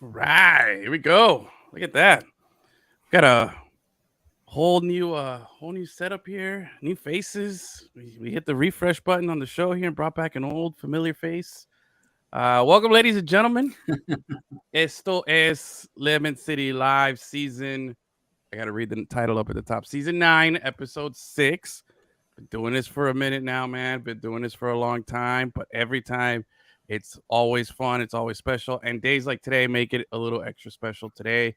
Right, here we go. Look at that. Got a whole new setup here. New faces. We hit the refresh button on the show here and brought back an old familiar face. Welcome, ladies and gentlemen. Esto es Lemon City Live season. I got to read the title up at the top. Season 9, episode 6. Been doing this for a minute now, man. Been doing this for a long time, but every time it's always fun. It's always special. And days like today make it a little extra special. Today,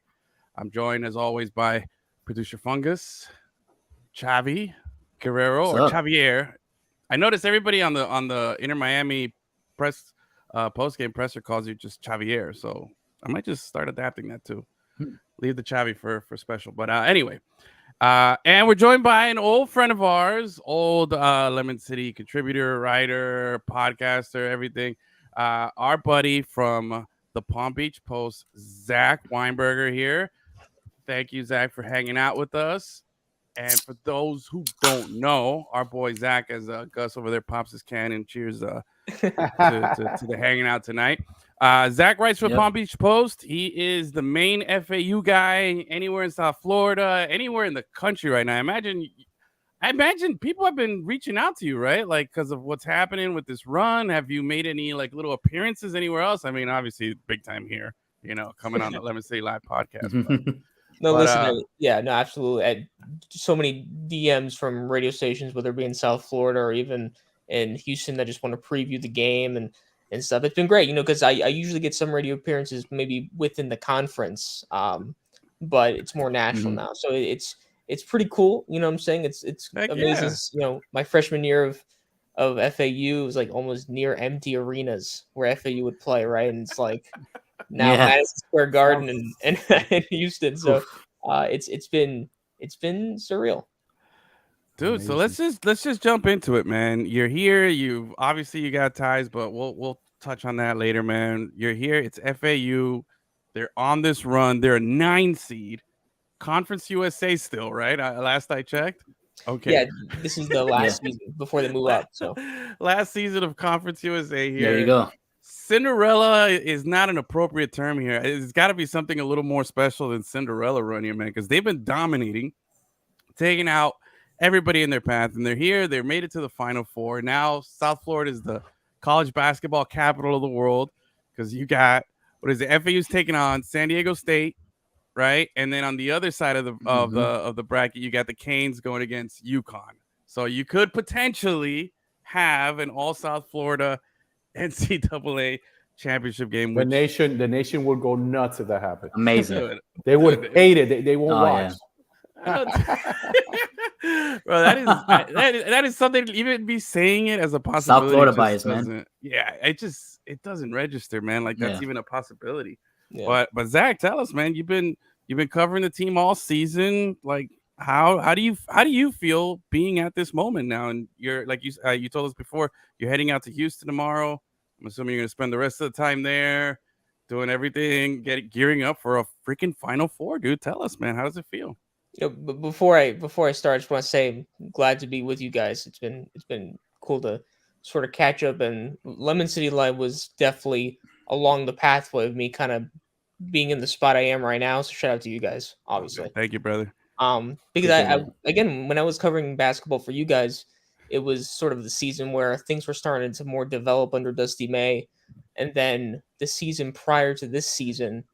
I'm joined as always by producer Fungus, Chavi Guerrero, What's or up? Xavier. I noticed everybody on the Inter Miami press post game presser calls you just Xavier, so I might just start adapting that too. Leave the Chavi for special. But anyway, and we're joined by an old friend of ours, old Lemon City contributor, writer, podcaster, everything. Our buddy from the Palm Beach Post, Zach Weinberger here. Thank you, Zach, for hanging out with us. And for those who don't know, our boy Zach, as Gus over there pops his can and cheers to the hanging out tonight. Zach writes for Palm Beach Post. He is the main FAU guy anywhere in South Florida, anywhere in the country right now. I imagine people have been reaching out to you, right? Like because of what's happening with this run. Have you made any like little appearances anywhere else? I mean, obviously, big time here, coming on the Lemon City Live podcast. No, listen, no, absolutely. So many DMs from radio stations, whether it be in South Florida or even in Houston, that just want to preview the game and stuff. It's been great, because I usually get some radio appearances maybe within the conference, but it's more national now. So it's pretty cool. You know what I'm saying? It's amazing. Yeah. My freshman year of FAU was like almost near empty arenas where FAU would play, right? And it's like now Madison Square Garden and Houston. So it's been surreal. Dude, so let's just jump into it, man. You're here. You got ties, but we'll touch on that later, man. You're here. It's FAU. They're on this run. They're a 9 seed. Conference USA still, right? Last I checked. Okay. Yeah, this is the last season before they move up. So last season of Conference USA here. There you go. Cinderella is not an appropriate term here. It's got to be something a little more special than Cinderella run here, man, because they've been dominating, taking out everybody in their path, and they're here. They made it to the Final Four. Now South Florida is the college basketball capital of the world because you got, FAU's taking on San Diego State, right? And then on the other side of the bracket, you got the Canes going against UConn. So you could potentially have an all South Florida NCAA championship game. The nation would go nuts if that happened. Amazing. They would hate it. They won't watch. Bro, that is something to even be saying it as a possibility. South Florida bias, man. Yeah, it doesn't register, man. Like that's even a possibility. Yeah. But Zach, tell us, man. You've been covering the team all season. Like how do you feel being at this moment now? And you're like you told us before, you're heading out to Houston tomorrow. I'm assuming you're gonna spend the rest of the time there, doing everything, gearing up for a freaking Final Four, dude. Tell us, man. How does it feel? But before I start, I just want to say I'm glad to be with you guys. It's been cool to sort of catch up, and Lemon City Live was definitely along the pathway of me kind of being in the spot I am right now. So shout out to you guys, obviously. Okay. Thank you, brother. Because I again, when I was covering basketball for you guys, it was sort of the season where things were starting to more develop under Dusty May, and then the season prior to this season,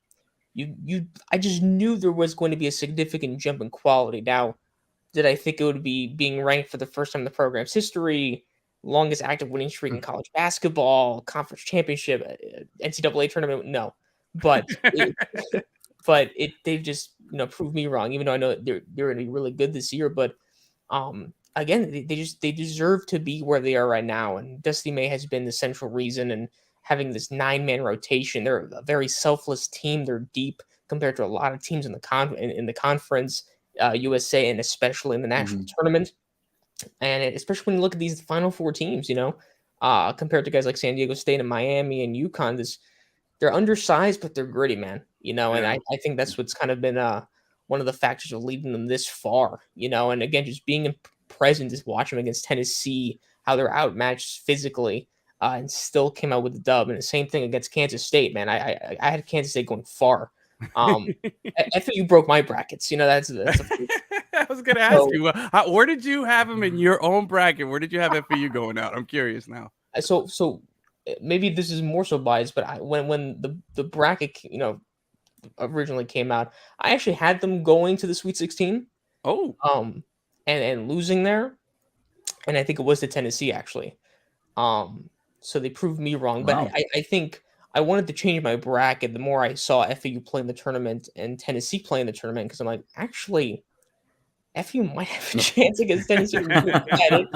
I just knew there was going to be a significant jump in quality. Now, did I think it would be being ranked for the first time in the program's history, longest active winning streak in college basketball, conference championship, NCAA tournament? No, but they've just proved me wrong. Even though I know they're going to be really good this year, but again, they deserve to be where they are right now. And Dusty May has been the central reason, and having this 9-man rotation. They're a very selfless team. They're deep compared to a lot of teams in the conference, USA, and especially in the national tournament. And especially when you look at these Final Four teams, compared to guys like San Diego State and Miami and UConn, they're undersized, but they're gritty, man. And I think that's what's kind of been one of the factors of leading them this far. And again, just being present, just watching them against Tennessee, how they're outmatched physically. and still came out with the dub. And the same thing against Kansas State, man. I had Kansas State going far. FAU broke my brackets. That's I was gonna ask you, where did you have them in your own bracket? Where did you have FAU going out? I'm curious now. So maybe this is more so biased, but when the bracket originally came out, I actually had them going to the Sweet 16. Oh, and losing there, and I think it was to Tennessee actually. So they proved me wrong, Wow. but I think I wanted to change my bracket the more I saw FAU play in the tournament and Tennessee play in the tournament, because I'm like, actually, FAU might have a chance against Tennessee. And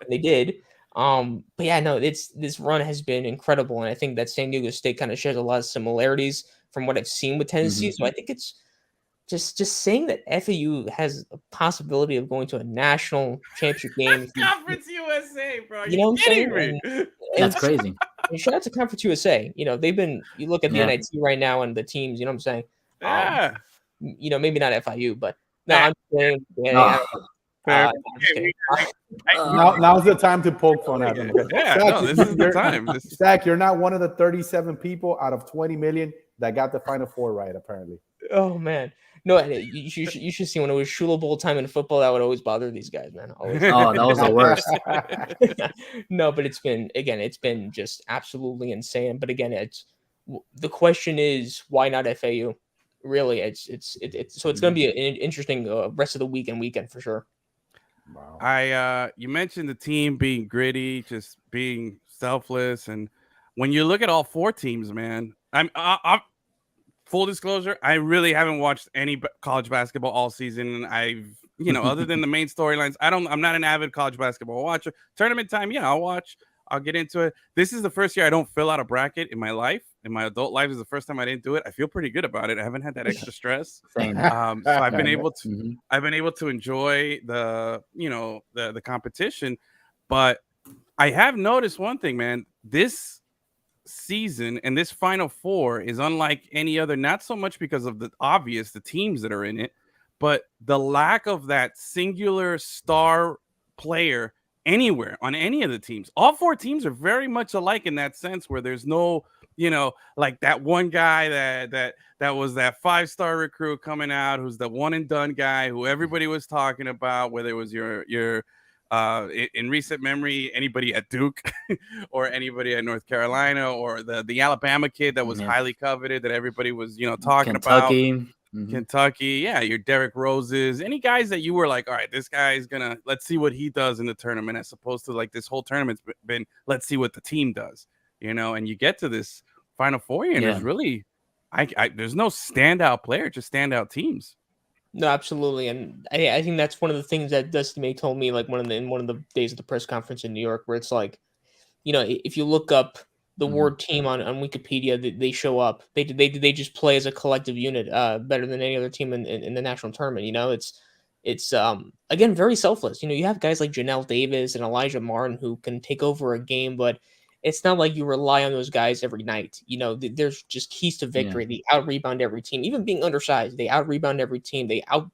they did. But yeah, no, this run has been incredible, and I think that San Diego State kind of shares a lot of similarities from what I've seen with Tennessee. So I think it's just saying that FAU has a possibility of going to a national championship game. Conference USA, bro. You know what I'm saying? Me? That's crazy. And shout out to Conference USA. You look at the NIT right now and the teams, you know what I'm saying? Yeah. Maybe not FIU, but no, I'm saying. Now's the time to poke fun at them. Yeah, Zach, this is the time. Zach, you're not one of the 37 people out of 20 million that got the Final Four right, apparently. Oh, man. No, you should see when it was Shula Bowl time in football, that would always bother these guys, man. Always. Oh, that was the worst. No, but it's been just absolutely insane. But again, the question is, why not FAU? Really, so it's going to be an interesting rest of the weekend for sure. Wow. You mentioned the team being gritty, just being selfless, and when you look at all four teams, man, I'm full disclosure, I really haven't watched any college basketball all season. I've, other than the main storylines, I'm not an avid college basketball watcher. Tournament time, yeah, I'll watch. I'll get into it. This is the first year I don't fill out a bracket in my life. In my adult life, is the first time I didn't do it. I feel pretty good about it. I haven't had that extra stress. Same. So I've been able to enjoy the competition. But I have noticed one thing, man. This season and this Final Four is unlike any other, not so much because of the teams that are in it, but the lack of that singular star player anywhere on any of the teams. All four teams are very much alike in that sense, where there's no, like that one guy that was that 5-star recruit coming out, who's the one and done guy who everybody was talking about, whether it was your in recent memory, anybody at Duke or anybody at North Carolina, or the Alabama kid that was highly coveted that everybody was, talking about. Kentucky, yeah, your Derrick Roses, any guys that you were like, all right, this guy's let's see what he does in the tournament, as opposed to like this whole tournament's been, let's see what the team does, and you get to this Final Four and there's really, there's no standout player, just standout teams. No, absolutely, and I think that's one of the things that Dusty May told me, like in one of the days of the press conference in New York, where it's like, if you look up the word team on Wikipedia, they show up. They just play as a collective unit, better than any other team in the national tournament. It's again very selfless. You have guys like Janelle Davis and Elijah Martin who can take over a game, but it's not like you rely on those guys every night. There's just keys to victory. They out rebound every team, even being undersized. They out rebound every team. They out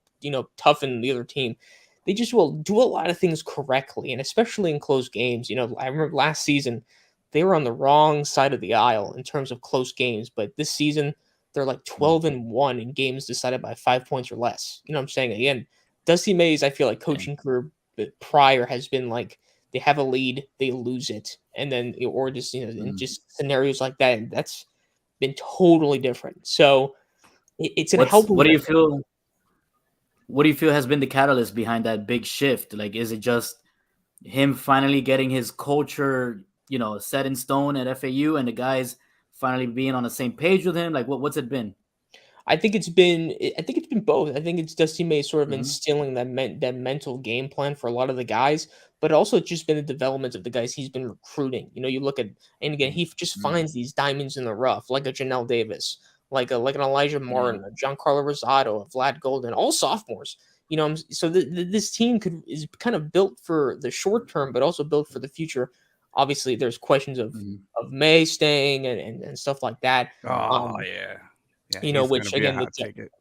toughen the other team. They just will do a lot of things correctly, and especially in close games. I remember last season they were on the wrong side of the aisle in terms of close games, but this season they're like 12-1 in games decided by 5 points or less. You know what I'm saying? Again, Dusty May's, I feel like, coaching career prior has been like they have a lead, they lose it, and then or just in just scenarios like that. And that's been totally different. So it's gonna help. What do you feel? What do you feel has been the catalyst behind that big shift? Like, is it just him finally getting his culture, set in stone at FAU, and the guys finally being on the same page with him? Like, what's it been? I think it's been both. I think it's Dusty May sort of instilling that mental game plan for a lot of the guys, but also it's just been the development of the guys he's been recruiting. You look at, and again, he just finds these diamonds in the rough, like a Janelle Davis, like an Elijah Martin, a Giancarlo Rosado, a Vlad Golden, all sophomores. So this team is kind of built for the short term, but also built for the future. Obviously, there's questions of May staying and stuff like that. Which again,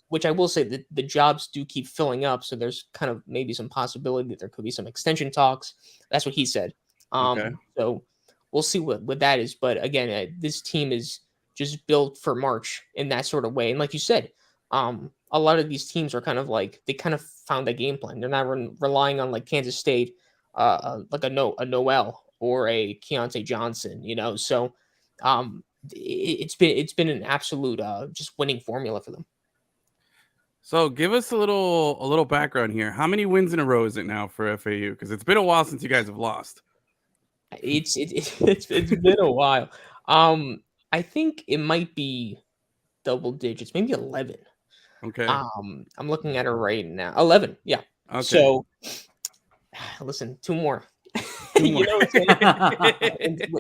which I will say that the jobs do keep filling up, so there's kind of maybe some possibility that there could be some extension talks. That's what he said. So we'll see what that is. But again, this team is just built for March in that sort of way. And like you said, a lot of these teams are kind of like they kind of found a game plan. They're not relying on like Kansas State, like a Noel or a Keontae Johnson, So it's been an absolute just winning formula for them. So give us a little background here. How many wins in a row is it now for FAU? Because it's been a while since you guys have lost. It's been a while. I think it might be double digits, maybe 11. Okay. I'm looking at it right now. 11. Yeah. Okay. So listen, two more.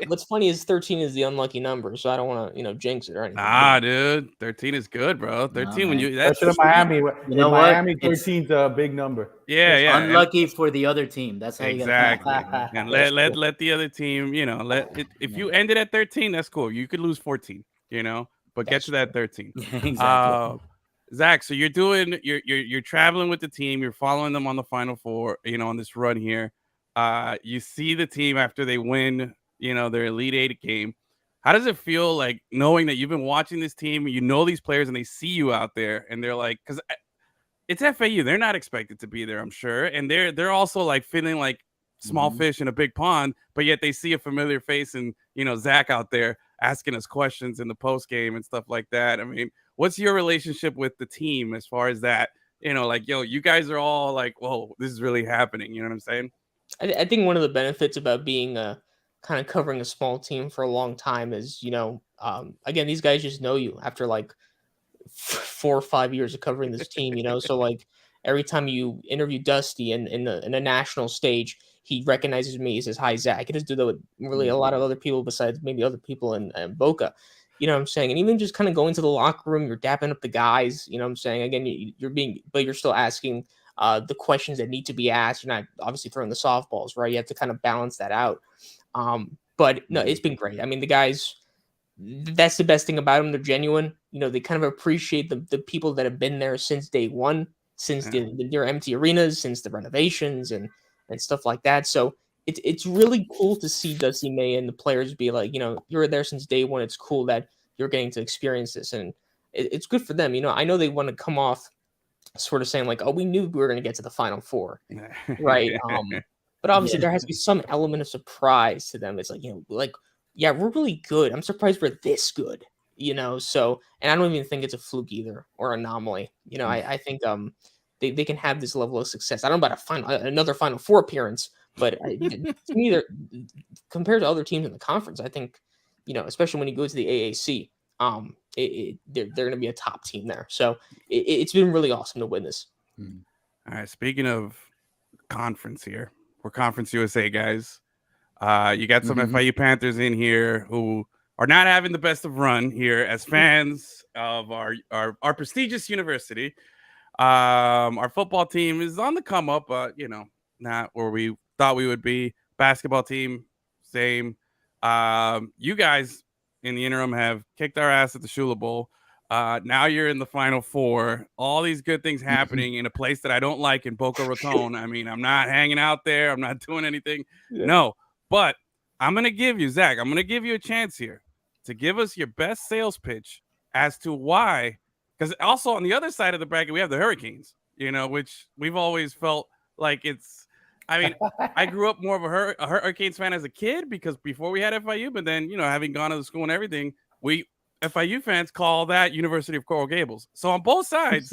What's funny is 13 is the unlucky number, so I don't want to, jinx it or anything. Dude, 13 is good, bro. 13 when you that's in Miami. Miami, 13 is a big number. Yeah. Unlucky for the other team. That's how exactly. You got And let the other team, if you ended at 13, that's cool. You could lose 14, but get to that 13. Exactly. Zach, so you're traveling with the team, you're following them on the Final Four, on this run here. You see the team after they win, their Elite Eight game. How does it feel like knowing that you've been watching this team, these players, and they see you out there, and they're like, because it's FAU, they're not expected to be there, I'm sure, and they're also like feeling like small fish in a big pond, but yet they see a familiar face and Zach out there asking us questions in the post game and stuff like that. I mean, what's your relationship with the team as far as that? You guys are all like, whoa, this is really happening. You know what I'm saying? I think one of the benefits about being kind of covering a small team for a long time is, again, these guys just know you after like 4 or 5 years of covering this team, so like every time you interview Dusty in a national stage, he recognizes me. He says, "Hi, Zach." He doesn't do that with really a lot of other people besides maybe other people in Boca. You know what I'm saying? And even just kind of going to the locker room, you're dapping up the guys. You know what I'm saying? Again, you're still asking the questions that need to be asked. You're not obviously throwing the softballs, right? You have to kind of balance that out. But no, it's been great. I mean, the guys, that's the best thing about them. They're genuine. They kind of appreciate the people that have been there since day one, since their empty arenas, since the renovations and stuff like that. So it's really cool to see Dusty May and the players be like, you're there since day one. It's cool that you're getting to experience this, and it's good for them. I know they want to come off sort of saying like, oh, we knew we were going to get to the Final Four, right? But obviously there has to be some element of surprise to them. It's like, yeah, we're really good. I'm surprised we're this good, So, and I don't even think it's a fluke either or anomaly. I think they can have this level of success. I don't know about another Final Four appearance, but to me, compared to other teams in the conference, I think, especially when you go to the AAC, they're going to be a top team there. So it's been really awesome to win this. All right. Speaking of conference here, we're Conference USA guys. You got some FIU Panthers in here who are not having the best of run here as fans of our prestigious university. Our football team is on the come up, but not where we thought we would be. Basketball team, same. You guys in the interim have kicked our ass at the Shula Bowl. Now you're in the Final Four. All these good things happening in a place that I don't like in Boca Raton. I mean, I'm not hanging out there. I'm not doing anything. Yeah. No, but I'm going to give you, Zach, I'm going to give you a chance here to give us your best sales pitch as to why. Because also on the other side of the bracket, we have the Hurricanes, which we've always felt like it's, I mean, I grew up more of a Hurricanes fan as a kid because before we had FIU, but then, having gone to the school and everything, FIU fans call that University of Coral Gables. So on both sides,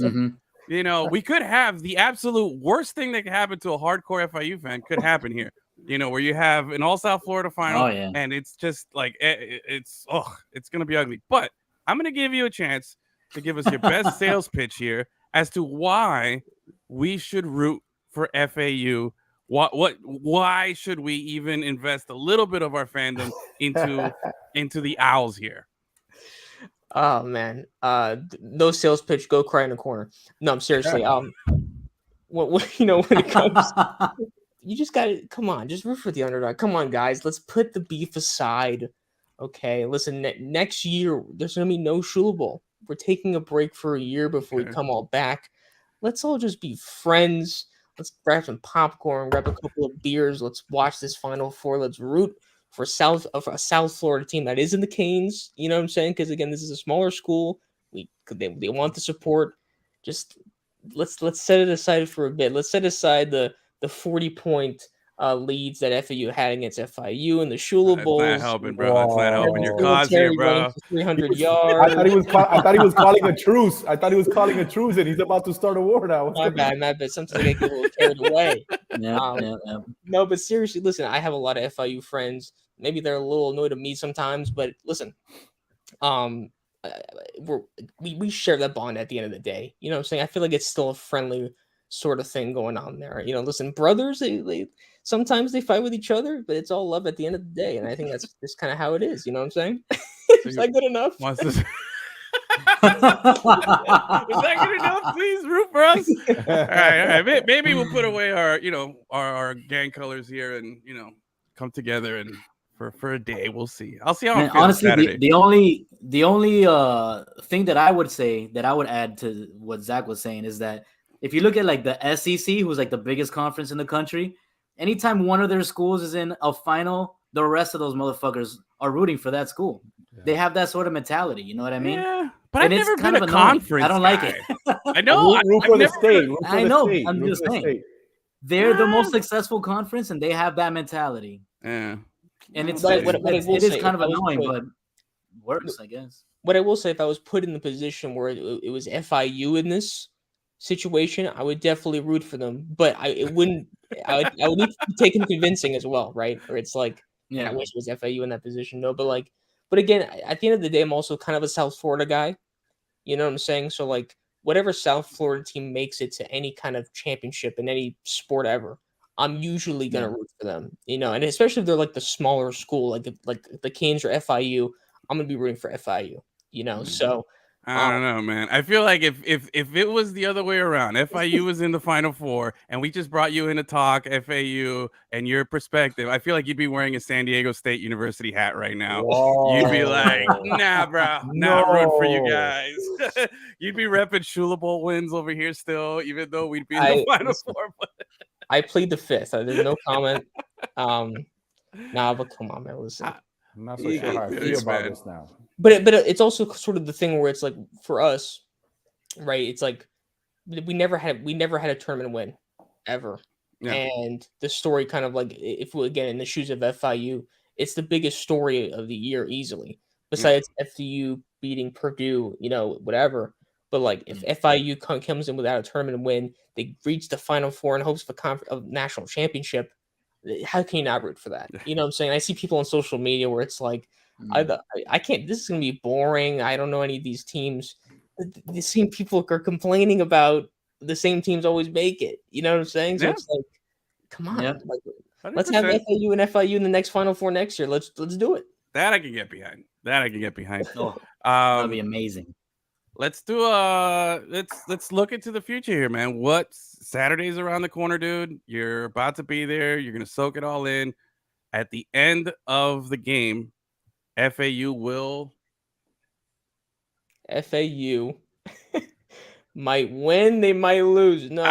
we could have the absolute worst thing that could happen to a hardcore FIU fan could happen here, where you have an all South Florida final and it's just like, it's going to be ugly. But I'm going to give you a chance to give us your best sales pitch here as to why we should root for FAU. Why should we even invest a little bit of our fandom into the Owls here? Oh man, no sales pitch. Go cry in the corner. No, I'm seriously. When it comes, you just got to come on. Just root for the underdog. Come on, guys. Let's put the beef aside. Okay, listen. Next year, there's gonna be no Shula Bowl. We're taking a break for a year before we come all back. Let's all just be friends. Let's grab some popcorn, grab a couple of beers. Let's watch this Final Four. Let's root for a South Florida team that is in the Canes, you know what I'm saying? Because again, this is a smaller school. They want the support. Just let's set it aside for a bit. Let's set aside the 40-point leads that FAU had against FIU and the Shula Bowls. That's not helping, bro. That's not helping your cause here, bro. 300 yards. I thought he was calling a truce. I thought he was calling a truce, and he's about to start a war now. My bad. Sometimes I get a little carried away. Yeah. No, but seriously, listen. I have a lot of FIU friends. Maybe they're a little annoyed at me sometimes, but listen, we share that bond at the end of the day. You know what I'm saying? I feel like it's still a friendly sort of thing going on there. You know, listen, brothers, they sometimes they fight with each other, but it's all love at the end of the day. And I think that's just kind of how it is. You know what I'm saying? Is that good enough? Is that good enough? Please root for us. All right. Maybe we'll put away our gang colors here and come together and for a day. We'll see. I'll see how. Honestly, the only thing that I would say that I would add to what Zach was saying is that if you look at like the SEC, who's like the biggest conference in the country, anytime one of their schools is in a final, the rest of those motherfuckers are rooting for that school. Yeah. They have that sort of mentality. You know what I mean? Yeah, but I've never been a conference. I don't like it. I know. Root for the state. I know. I'm just saying. They're the most successful conference, and they have that mentality. Yeah. And it is kind of annoying, but works, I guess. What I will say, if I was put in the position where it was FIU in this situation, I would definitely root for them. But I would need to be taken convincing as well, right? Or it's like, I wish it was FIU in that position. No, but again, at the end of the day, I'm also kind of a South Florida guy. You know what I'm saying? So like, whatever South Florida team makes it to any kind of championship in any sport ever, I'm usually gonna root for them. And especially if they're like the smaller school, like the Canes or FIU, I'm gonna be rooting for FIU. So I don't know, man. I feel like if it was the other way around, FIU was in the Final Four, and we just brought you in to talk FAU and your perspective, I feel like you'd be wearing a San Diego State University hat right now. Whoa. You'd be like, nah, bro, not rooting for you guys. You'd be repping Shula Bowl wins over here still, even though we'd be in the Final Four. I plead the fifth. There's no comment. But come on, man. Listen. I'm not so sure how I feel about this now. But it's also sort of the thing where it's like for us, right? It's like we never had a tournament win ever, and the story kind of like if we again in the shoes of FIU, it's the biggest story of the year easily. Besides FDU beating Purdue, whatever. But like if FIU comes in without a tournament win, they reach the Final Four in hopes of a national championship. How can you not root for that? You know what I'm saying? I see people on social media where it's like, I can't. This is gonna be boring. I don't know any of these teams. The same people are complaining about the same teams always make it. You know what I'm saying? So it's like, come on, let's have FAU and FIU in the next Final Four next year. Let's do it. That I can get behind. Oh, that'd be amazing. Let's do let's look into the future here, man. Saturday's around the corner, dude. You're about to be there. You're gonna soak it all in. At the end of the game, FAU might win, they might lose. No,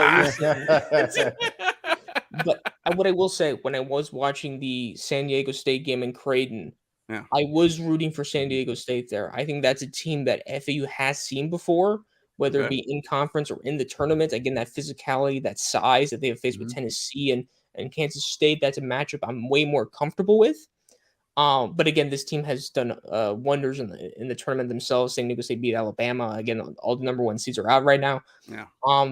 but what I will say, when I was watching the San Diego State game in Creighton, I was rooting for San Diego State there. I think that's a team that FAU has seen before, whether it be in conference or in the tournament. Again, that physicality, that size that they have faced with Tennessee and Kansas State, that's a matchup I'm way more comfortable with. But again, this team has done wonders in the tournament themselves. San Diego State beat Alabama. Again, all the number one seeds are out right now. Yeah.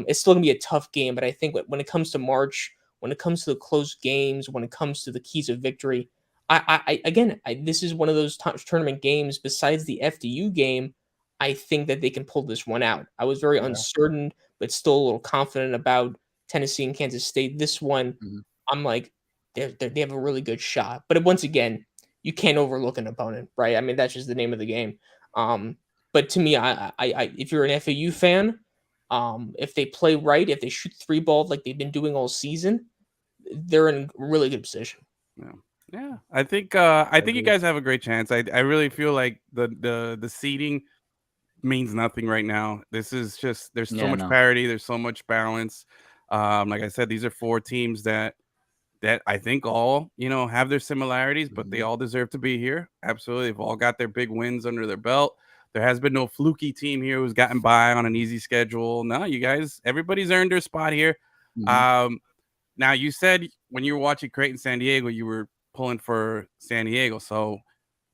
It's still gonna be a tough game, but I think when it comes to March, when it comes to the close games, when it comes to the keys of victory, this is one of those tournament games. Besides the FDU game, I think that they can pull this one out. I was very uncertain, but still a little confident about Tennessee and Kansas State. This one, I'm like, they have a really good shot. But once again, you can't overlook an opponent, right? I mean, that's just the name of the game. But to me, I if you're an FAU fan, if they play right, if they shoot three ball like they've been doing all season, they're in a really good position. Yeah. I think you guys have a great chance. I really feel like the seeding means nothing right now. This is just there's so much parity, there's so much balance. Like I said, these are four teams that that I think all, have their similarities, but they all deserve to be here. Absolutely. They've all got their big wins under their belt. There has been no fluky team here who's gotten by on an easy schedule. No, you guys, everybody's earned their spot here. Now, you said when you were watching Creighton San Diego, you were pulling for San Diego. So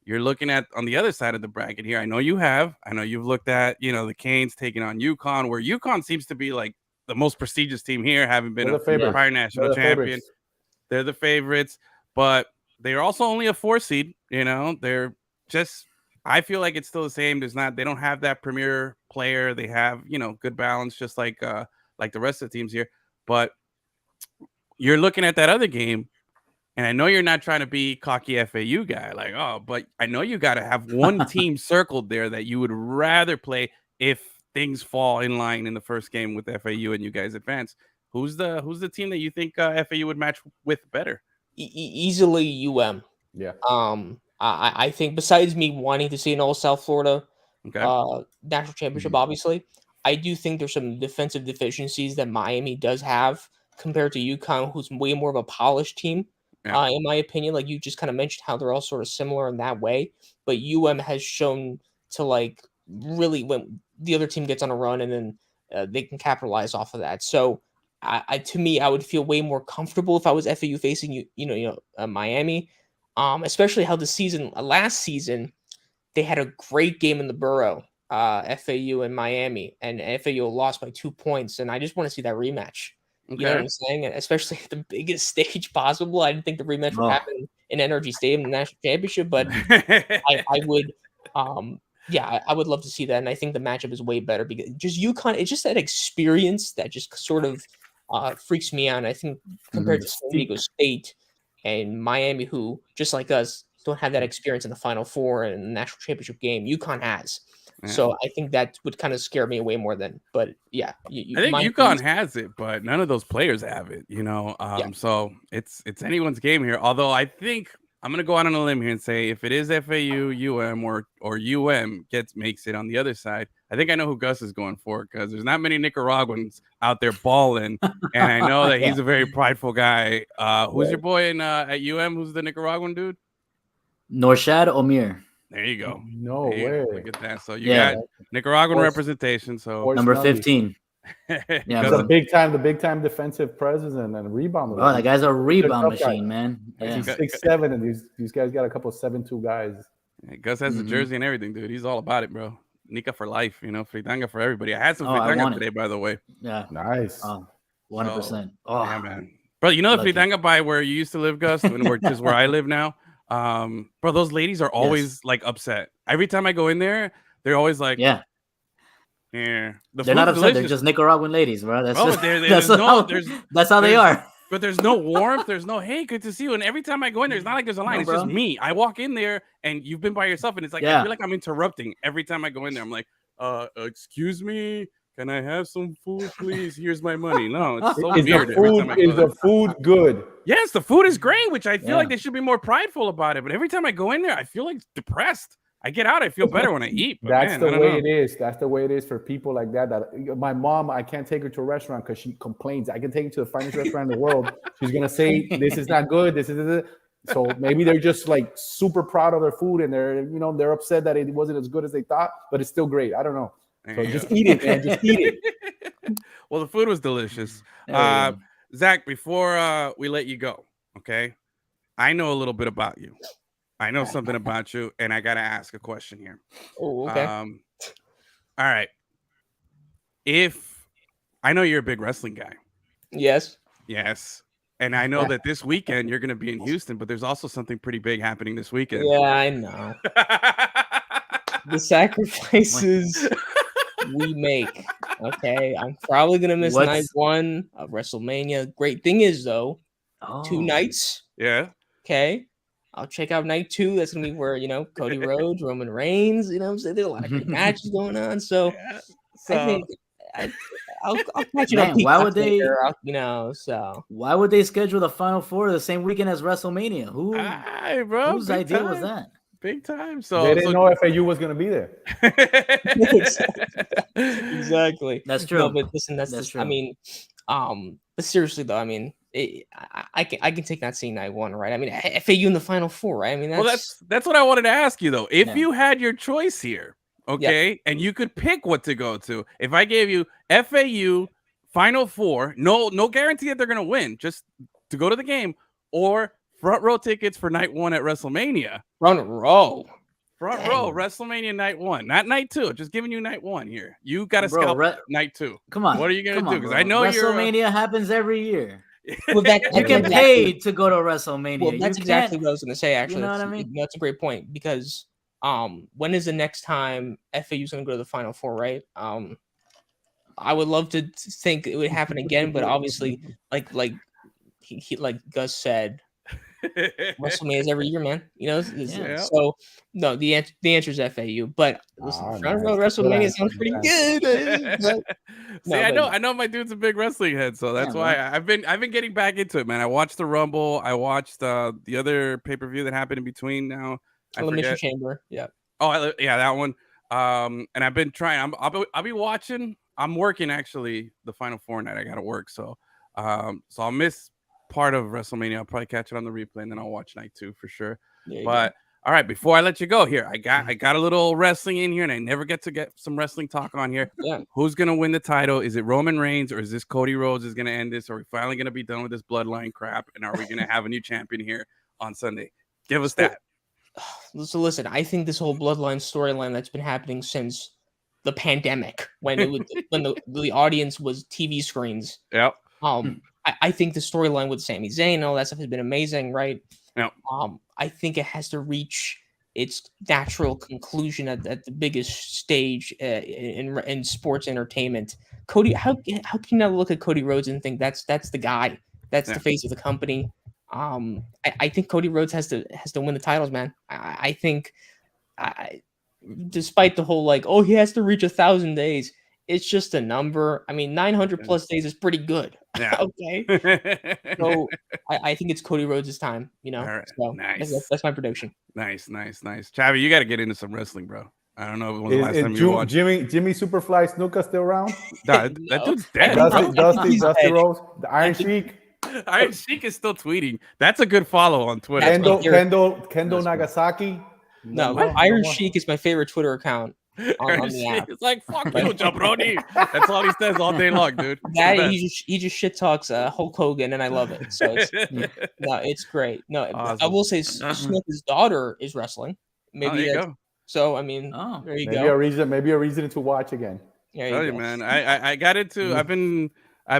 you're looking at on the other side of the bracket here. I know you have. I know you've looked at, the Canes taking on UConn, where UConn seems to be like the most prestigious team here, having been a prior national champion. They're the favorites, but they're also only a 4 seed. They're just, I feel like it's still the same. They don't have that premier player. They have, good balance, just like the rest of the teams here. But you're looking at that other game, and I know you're not trying to be cocky FAU guy, but I know you got to have one team circled there that you would rather play if things fall in line in the first game with FAU and you guys advance. Who's the team that you think FAU would match with better? Easily UM. Yeah. I think besides me wanting to see an all South Florida national championship, obviously, I do think there's some defensive deficiencies that Miami does have compared to UConn, who's way more of a polished team. In my opinion, like you just kind of mentioned how they're all sort of similar in that way, but UM has shown to really when the other team gets on a run and then they can capitalize off of that. So to me, I would feel way more comfortable if I was FAU facing Miami, especially how the last season they had a great game in the Borough, FAU and Miami, and FAU lost by 2 points, and I just want to see that rematch. You know what I'm saying? And especially at the biggest stage possible. I didn't think the rematch would happen in Energy Stadium, the national championship, but I would. I would love to see that, and I think the matchup is way better because just UConn. It's just that experience that just sort of freaks me out. And I think compared to San Diego State and Miami, who just like us don't have that experience in the Final Four and the national championship game, UConn has. So I think that would kind of scare me way more than. But yeah, I think UConn has it, but none of those players have it. So it's anyone's game here. Although I think I'm gonna go out on a limb here and say if it is FAU, UM, or UM makes it on the other side, I think I know who Gus is going for because there's not many Nicaraguans out there balling, and I know that he's a very prideful guy. Who's your boy at UM? Who's the Nicaraguan dude? Norshad Omir. There you go. No way. Look at that. So you got Nicaraguan representation. So number 15. He's the big time defensive presence and rebounder. Oh, that guy's a rebound machine, man. He's 6'7", and these guys got a couple of 7'2" guys. Yeah, Gus has the jersey and everything, dude. He's all about it, bro. Nika for life, fritanga for everybody. I had some fritanga today, by the way. Yeah, nice. 100%. Yeah, man. Bro, the fritanga by where you used to live, Gus, and which is where I live now. Bro, those ladies are always upset. Every time I go in there, they're always like, yeah. They're not upset. Delicious. They're just Nicaraguan ladies, bro. That's how they are. But there's no warmth. There's no, hey, good to see you. And every time I go in there, it's not like there's a line. It's just me. I walk in there and you've been by yourself. And it's like, I feel like I'm interrupting every time I go in there. I'm like, excuse me. Can I have some food, please? Here's my money. No, it's so weird. Is the food good? Yes, the food is great, which I feel like they should be more prideful about it. But every time I go in there, I feel like depressed. I get out, I feel better when I eat. That's the way it is. That's the way it is for people like that. My mom, I can't take her to a restaurant because she complains. I can take her to the finest restaurant in the world. She's gonna say this is not good. This is. So maybe they're just like super proud of their food and they're upset that it wasn't as good as they thought, but it's still great. I don't know. So just eat it, man. Just eat it. Well, the food was delicious. Zach, before we let you go, okay? I know a little bit about you. I know something about you, and I got to ask a question here. Oh, okay. All right. If I know you're a big wrestling guy. Yes. And I know that this weekend you're going to be in Houston, but there's also something pretty big happening this weekend. Yeah, I know. The sacrifices we make. Okay. I'm probably going to miss night 1 of WrestleMania. Great thing is, though, 2 nights. Yeah. Okay. I'll check out night 2. That's gonna be where Cody Rhodes, Roman Reigns. You know what I'm saying? There's a lot of great matches going on. So I think I'll catch it up. Why would they? Why would they schedule the Final Four the same weekend as WrestleMania? Whose idea was that? Big time. So they didn't know FAU was gonna be there. Exactly. That's true. No, but listen, that's true. I mean, but seriously though, I mean, I can take not seeing night one, right? I mean, FAU in the Final Four, right? I mean, that's what I wanted to ask you though. If Yeah. you had your choice here, okay, and you could pick what to go to, if I gave you FAU Final Four, no guarantee that they're gonna win, just to go to the game, or front row tickets for night one at WrestleMania. Front row WrestleMania night one, not night two. Just giving you night one here. You got to scalp night two. Come on, what are you gonna do? Because I know WrestleMania happens every year. Well, you get paid to go to WrestleMania. Well, that's exactly what I was going to say. Actually, you know what I mean? That's a great point because when is the next time FAU is going to go to the Final Four? Right. I would love to think it would happen again, but obviously, like Gus said, WrestleMania is every year, man. You know, so no, the answer is FAU. But listen, front row WrestleMania sounds pretty good. See, I know my dude's a big wrestling head, so that's why I've been getting back into it, man. I watched the Rumble, I watched the other pay-per-view that happened in between. Now Elimination Chamber, yeah. Oh, yeah, that one. And I've been trying. I'll be watching. I'm working actually the Final Four night. I got to work, so I'll miss part of WrestleMania. I'll probably catch it on the replay, and then I'll watch night two for sure. But all right, before I let you go here, I got a little wrestling in here, and I never get to get some wrestling talk on here. Yeah. Who's gonna win the title? Is it Roman Reigns or is this Cody Rhodes is gonna end this? Are we finally gonna be done with this bloodline crap? And are we gonna have a new champion here on Sunday? Give us that. So listen, I think this whole bloodline storyline that's been happening since the pandemic, when the audience was TV screens. Yep. I think the storyline with Sami Zayn and all that stuff has been amazing, right? Yep. I think it has to reach its natural conclusion at the biggest stage in sports entertainment. Cody, how can you not look at Cody Rhodes and think that's the guy, that's the face of the company? I think Cody Rhodes has to win the titles, man. I think, despite the whole he has to reach 1,000 days. It's just a number. I mean, 900 plus days is pretty good. Yeah. Okay. So I think it's Cody Rhodes' time, you know. Right. So Nice. that's my prediction. Nice. Chavi, you got to get into some wrestling, bro. I don't know when the last time you watched. Jimmy Superfly Snuka still around? That dude's dead. Dusty Rose, the Iron Sheik. Iron Sheik is still tweeting. That's a good follow on Twitter. Kendo Nagasaki. No, Iron Sheik is my favorite Twitter account. On the app. It's like, fuck you, jabroni. That's all he says all day long, dude. He just shit talks Hulk Hogan, and I love it. So it's great. No, awesome. I will say Smith's daughter is wrestling. Maybe there you go. So I mean, there you go. Maybe a reason to watch again. Tell you, man. I got into. I've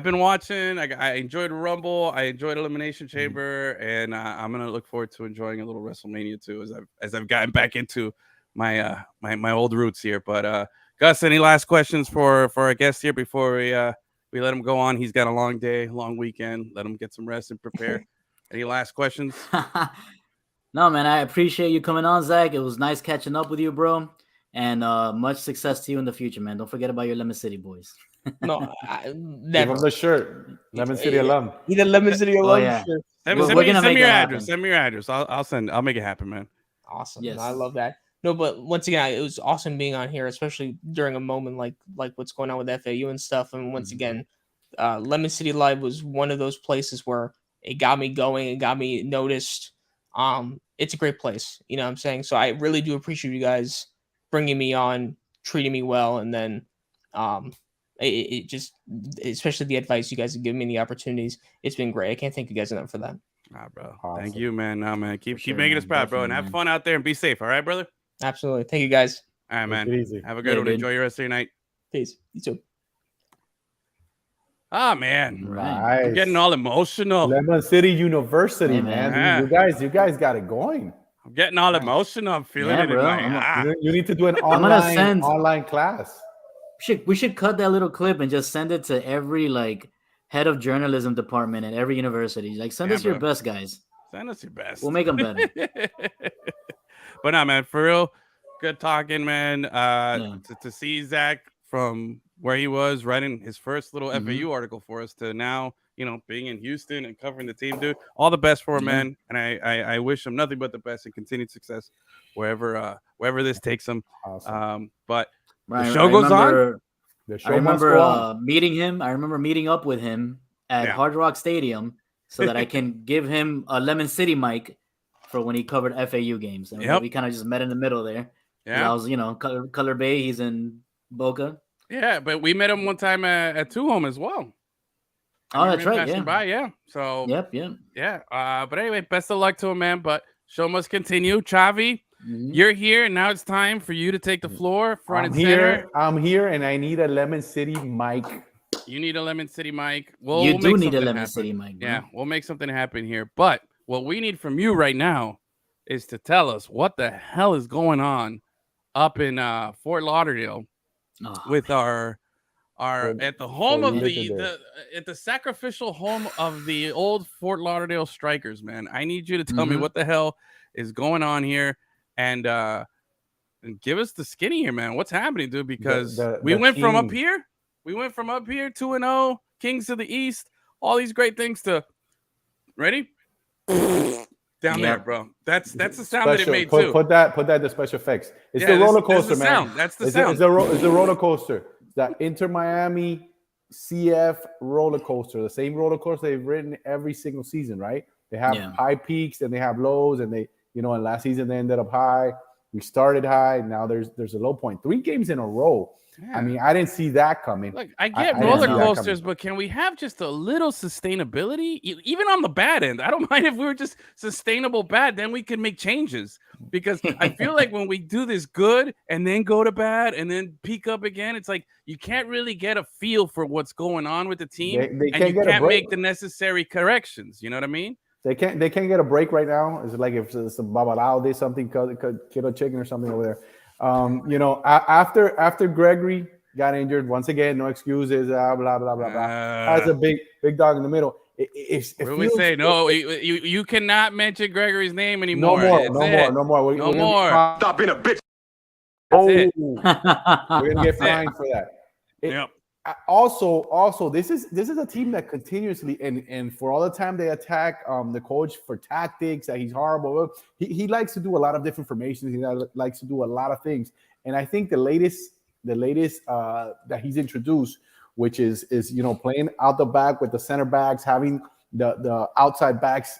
been watching. I enjoyed Rumble. I enjoyed Elimination Chamber, and I'm gonna look forward to enjoying a little WrestleMania too, as I've gotten back into my my old roots here. But Gus, any last questions for our guest here before we let him go on? He's got a long day, long weekend. Let him get some rest and prepare. Any last questions? No, man, I appreciate you coming on, Zach. It was nice catching up with you, bro. And much success to you in the the man. Don't forget about your Lemon City boys. No, never. Give him the shirt. Lemon City alum. He's a Lemon City alum. Yeah. Shirt. Send me your address. Send me your address. I'll make it happen, man. Awesome. Yes. I love that. No, but once again, it was awesome being on here, especially during a moment like what's going on with FAU and stuff. And once again, LemonCityLive was one of those places where it got me going, it got me noticed. It's a great place, you know what I'm saying? So I really do appreciate you guys bringing me on, treating me well, and then it just, especially the advice you guys have given me, the opportunities, it's been great. I can't thank you guys enough for that. Bro. Awesome. Thank you, man. No, man. Keep making us proud, bro, and have fun out there and be safe. All right, brother? Absolutely. Thank you, guys. All right, man. Have a good one. Dude. Enjoy your rest of your night. Peace. You too. Ah, man. Right. I'm getting all emotional. Lemon City University, man. Yeah. You guys got it going. I'm getting all emotional. I'm feeling it in my You need to do an online class. We should cut that little clip and just send it to every head of journalism department at every university. Send us your best, guys. Send us your best. We'll make them better. But no, man, for real, good talking, man. To see Zach from where he was writing his first little FAU article for us to now, being in Houston and covering the team, dude. All the best for him, man. And I wish him nothing but the best and continued success wherever this takes him. Awesome. But Right, the show goes on. I remember meeting him. I remember meeting up with him at Hard Rock Stadium, so that I can give him a Lemon City mic for when he covered FAU games. And we kind of just met in the middle there. Yeah, I was, Color Bay. He's in Boca. Yeah, but we met him one time at Two Home as well. Oh, that's right. Yeah. By, yeah. So. Yep. Yeah. But anyway, best of luck to him, man. But show must continue. Chavi, you're here, and now it's time for you to take the floor, front and center. I'm here, and I need a Lemon City mic. You need a Lemon City mic. You do need a Lemon City mic. Bro. Yeah, we'll make something happen here. But what we need from you right now is to tell us what the hell is going on up in Fort Lauderdale with our at the home of at the sacrificial home of the old Fort Lauderdale Strikers, man. I need you to tell me what the hell is going on here and give us the skinny here, man. What's happening, dude? Because we went from up here 2-0, Kings of the East, all these great things to ready down there, bro. That's the sound that it made too. Put that the special effects. It's the roller coaster, man. That's the sound. It's the roller coaster. That Inter Miami CF roller coaster, the same roller coaster they've ridden every single season, right? They have high peaks and they have lows, and they, and last season they ended up high. We started high. Now there's a low point. 3 games in a row. Yeah. I mean, I didn't see that coming. Look, I get roller coasters, but can we have just a little sustainability? Even on the bad end, I don't mind if we were just sustainable bad. Then we can make changes. Because I feel like when we do this good and then go to bad and then peak up again, it's like you can't really get a feel for what's going on with the team, and you can't make the necessary corrections. You know what I mean? They can't get a break right now. It's like if some Babalao did something, Kiddo Chicken or something over there. After Gregory got injured, once again, no excuses, blah, blah, blah, blah. That's a big dog in the middle. What do we say? No, you cannot mention Gregory's name anymore. No more. Stop being a bitch. We're going to get fined for that. Also, this is a team that continuously and for all the time they attack the coach for tactics, that he's horrible. He likes to do a lot of different formations. He likes to do a lot of things. And I think the latest that he's introduced, which is playing out the back with the center backs, having the outside backs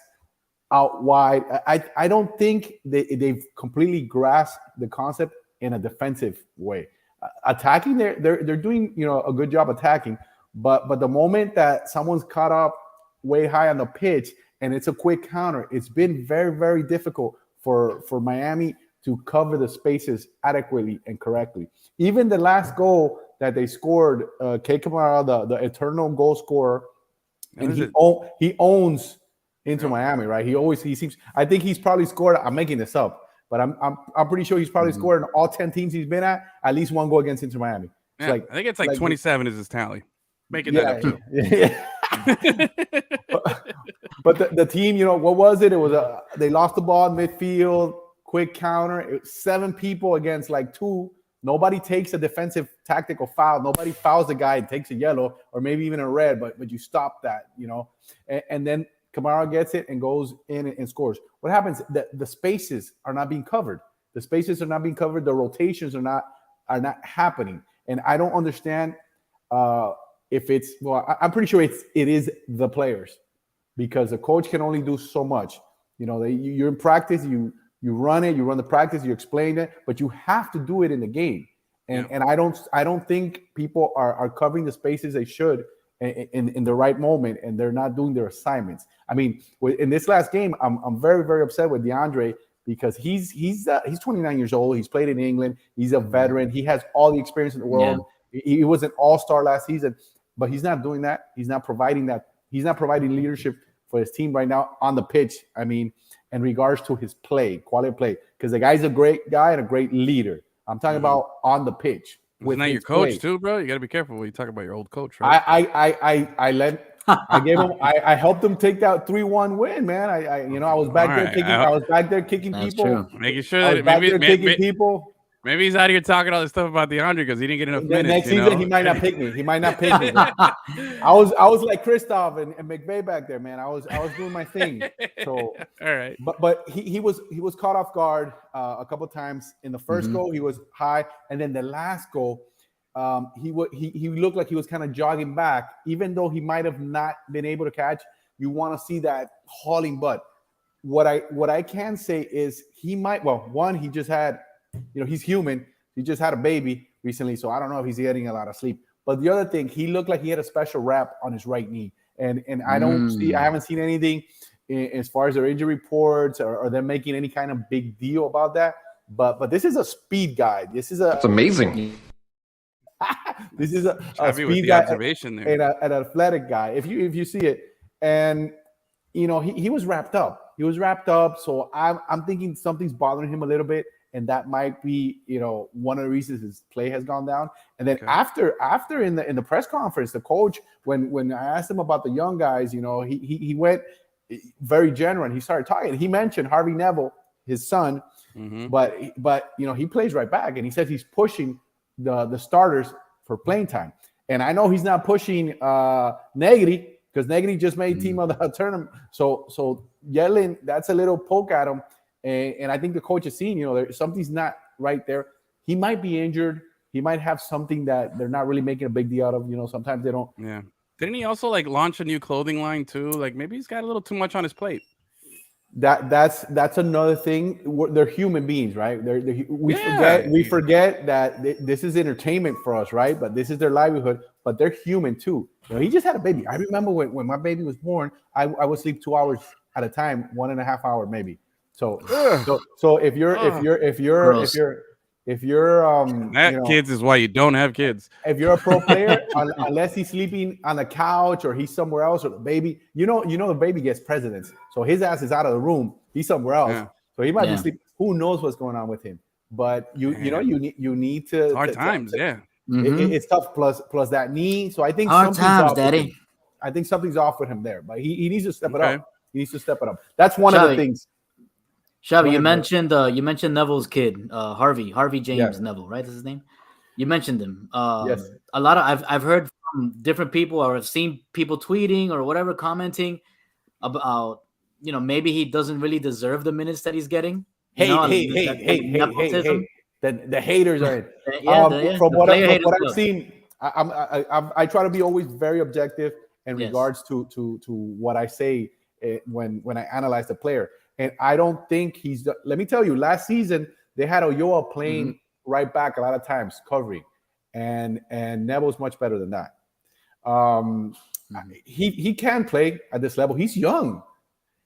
out wide. I don't think they've completely grasped the concept in a defensive way. Attacking, they're doing a good job attacking, but the moment that someone's caught up way high on the pitch and it's a quick counter, it's been very, very difficult for Miami to cover the spaces adequately and correctly. Even the last goal that they scored, K. Kamara, the eternal goal scorer, and he owns Inter Miami, right? He seems. I think he's probably scored. I'm making this up. But I'm pretty sure he's probably scored in all 10 teams he's been at least one goal against Inter Miami. Yeah, I think it's like 27 is his tally. Making that up too. But the team, what was it? It was they lost the ball in midfield, quick counter. It was 7 people against 2. Nobody takes a defensive tactical foul. Nobody fouls the guy and takes a yellow or maybe even a red. But you stop that, and then Kamara gets it and goes in and scores. What happens? The spaces are not being covered. The spaces are not being covered. The rotations are not happening. And I don't understand if it's. Well, I'm pretty sure it is the players, because the coach can only do so much. You're in practice. You run it. You run the practice. You explain it, but you have to do it in the game. And I don't think people are covering the spaces they should in the right moment, and they're not doing their assignments. I mean, in this last game, I'm very, very upset with DeAndre, because he's 29 years old. He's played in England. He's a veteran. He has all the experience in the world. Yeah. He was an all-star last season, but he's not doing that. He's not providing that. He's not providing leadership for his team right now on the pitch. I mean, in regards to his play, quality of play, because the guy's a great guy and a great leader. I'm talking about on the pitch. Isn't that your coach too, bro? You got to be careful when you talk about your old coach, right? I helped him take that 3-1 win, man. I was back there kicking. I was back there kicking people, true. Making sure that maybe people. Maybe he's out here talking all this stuff about DeAndre because he didn't get enough minutes. Next season, he might not pick me. I was like Kristoff and McVay back there, man. I was doing my thing. So all right, but he was caught off guard a couple times. In the first goal, he was high, and then the last goal, he looked like he was kind of jogging back, even though he might have not been able to catch. you want to see that hauling butt. What I can say is he might. Well, one, he just had, he's human. He just had a baby recently, so I don't know if he's getting a lot of sleep. But the other thing, he looked like he had a special wrap on his right knee, and I haven't seen anything as far as their injury reports or them making any kind of big deal about that. But this is a speed guy. That's amazing. This is a speed guy observation there. And an athletic guy. If you see it, and he was wrapped up. He was wrapped up. So I'm thinking something's bothering him a little bit, and that might be one of the reasons his play has gone down. And then after in the press conference, the coach, when I asked him about the young guys, he went very genuine. He started talking. He mentioned Harvey Neville, his son, but he plays right back, and he says he's pushing the starters for playing time. And I know he's not pushing Negri, because Negri just made team of the tournament. So Yellen, that's a little poke at him. And I think the coach has seen, something's not right there. He might be injured. He might have something that they're not really making a big deal out of. Sometimes they don't. Yeah. Didn't he also launch a new clothing line too? Maybe he's got a little too much on his plate. That's another thing. They're human beings, right? We forget that this is entertainment for us, right? But this is their livelihood. But they're human too. He just had a baby. I remember when my baby was born, I would sleep 2 hours at a time, 1.5 hours maybe. So if you're kids is why you don't have kids. If you're a pro player, unless he's sleeping on the couch or he's somewhere else, or the baby, the baby gets precedence. So his ass is out of the room. He's somewhere else. Yeah. So he might be sleeping. Who knows what's going on with him? But you need to. It's hard times. It's tough. Plus that knee. So I think hard times, Daddy. I think something's off with him there. But he needs to step it up. He needs to step it up. That's one of the things. Shabby, you mentioned Neville's kid, Harvey James Neville, right? That's his name. You mentioned him. Yes. A lot of I've heard from different people, or I've seen people tweeting or whatever, commenting about maybe he doesn't really deserve the minutes that he's getting. Hey. The haters are in. From what I've seen, I try to be always very objective in regards to what I say when I analyze the player. And I don't think let me tell you, last season, they had Ulloa playing right back a lot of times, covering. And Neville's much better than that. He can play at this level. He's young.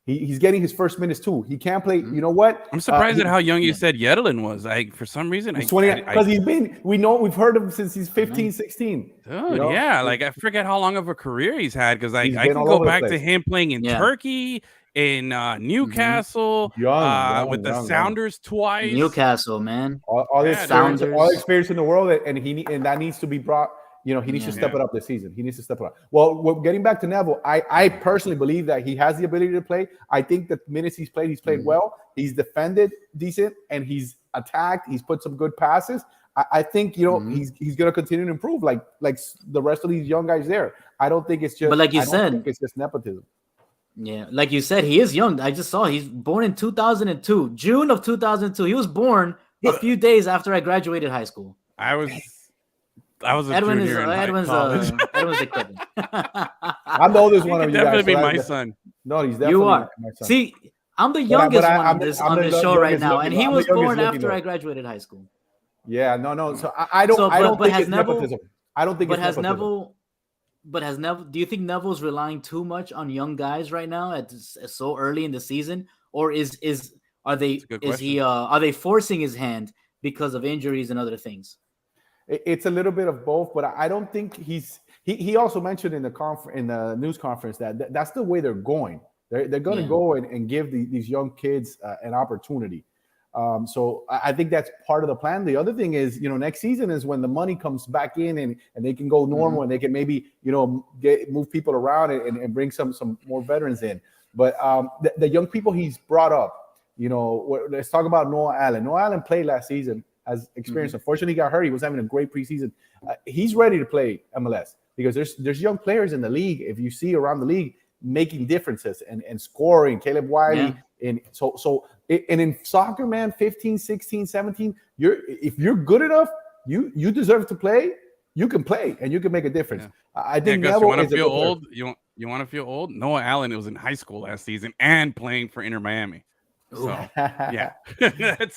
He's getting his first minutes too. He can play. You know what? I'm surprised at how young you said Yedlin was. For some reason, he's 20, because we've heard him since he's 15, 16. Dude, I forget how long of a career he's had, because I can go back to him playing in Turkey, in Newcastle, with the Sounders twice. Newcastle, man. All the experience in the world, and that needs to be brought. He needs to step it up this season. He needs to step it up. Well, getting back to Neville, I personally believe that he has the ability to play. I think the minutes he's played well. He's defended decent, and he's attacked. He's put some good passes. I think he's going to continue to improve, like the rest of these young guys there. I don't think it's just. But like you said, it's just nepotism. Yeah, like you said, he is young. I just saw he's born in 2002, June of 2002. He was born a few days after I graduated high school. I was a junior in college. Edwin's a kid. I'm the oldest one of you guys. Definitely be my son. No, he's definitely you are. My son. See, I'm the youngest one on this show right now, and he was born after I graduated high school. Yeah, no. So I don't think it's nepotism. I don't think it's nepotism. But has Neville? Do you think Neville's relying too much on young guys right now at so early in the season, or are they forcing his hand because of injuries and other things? It's a little bit of both, but I don't think he also mentioned in the news conference that that's the way they're going. They're going to go and give these young kids an opportunity. So I think that's part of the plan. The other thing is, next season is when the money comes back in and they can go normal and they can maybe, move people around and bring some more veterans in. But the young people he's brought up, let's talk about Noah Allen. Noah Allen played last season, has experience. Unfortunately, he got hurt. He was having a great preseason. He's ready to play MLS because there's young players in the league. If you see around the league making differences and scoring, Caleb Wiley. Yeah. And in soccer, man, 15, 16, 17, if you're good enough, you deserve to play. You can play and you can make a difference. Yeah. I think Gus, Neville you want to feel old. You want to feel old? Noah Allen was in high school last season and playing for Inter Miami. So yeah, that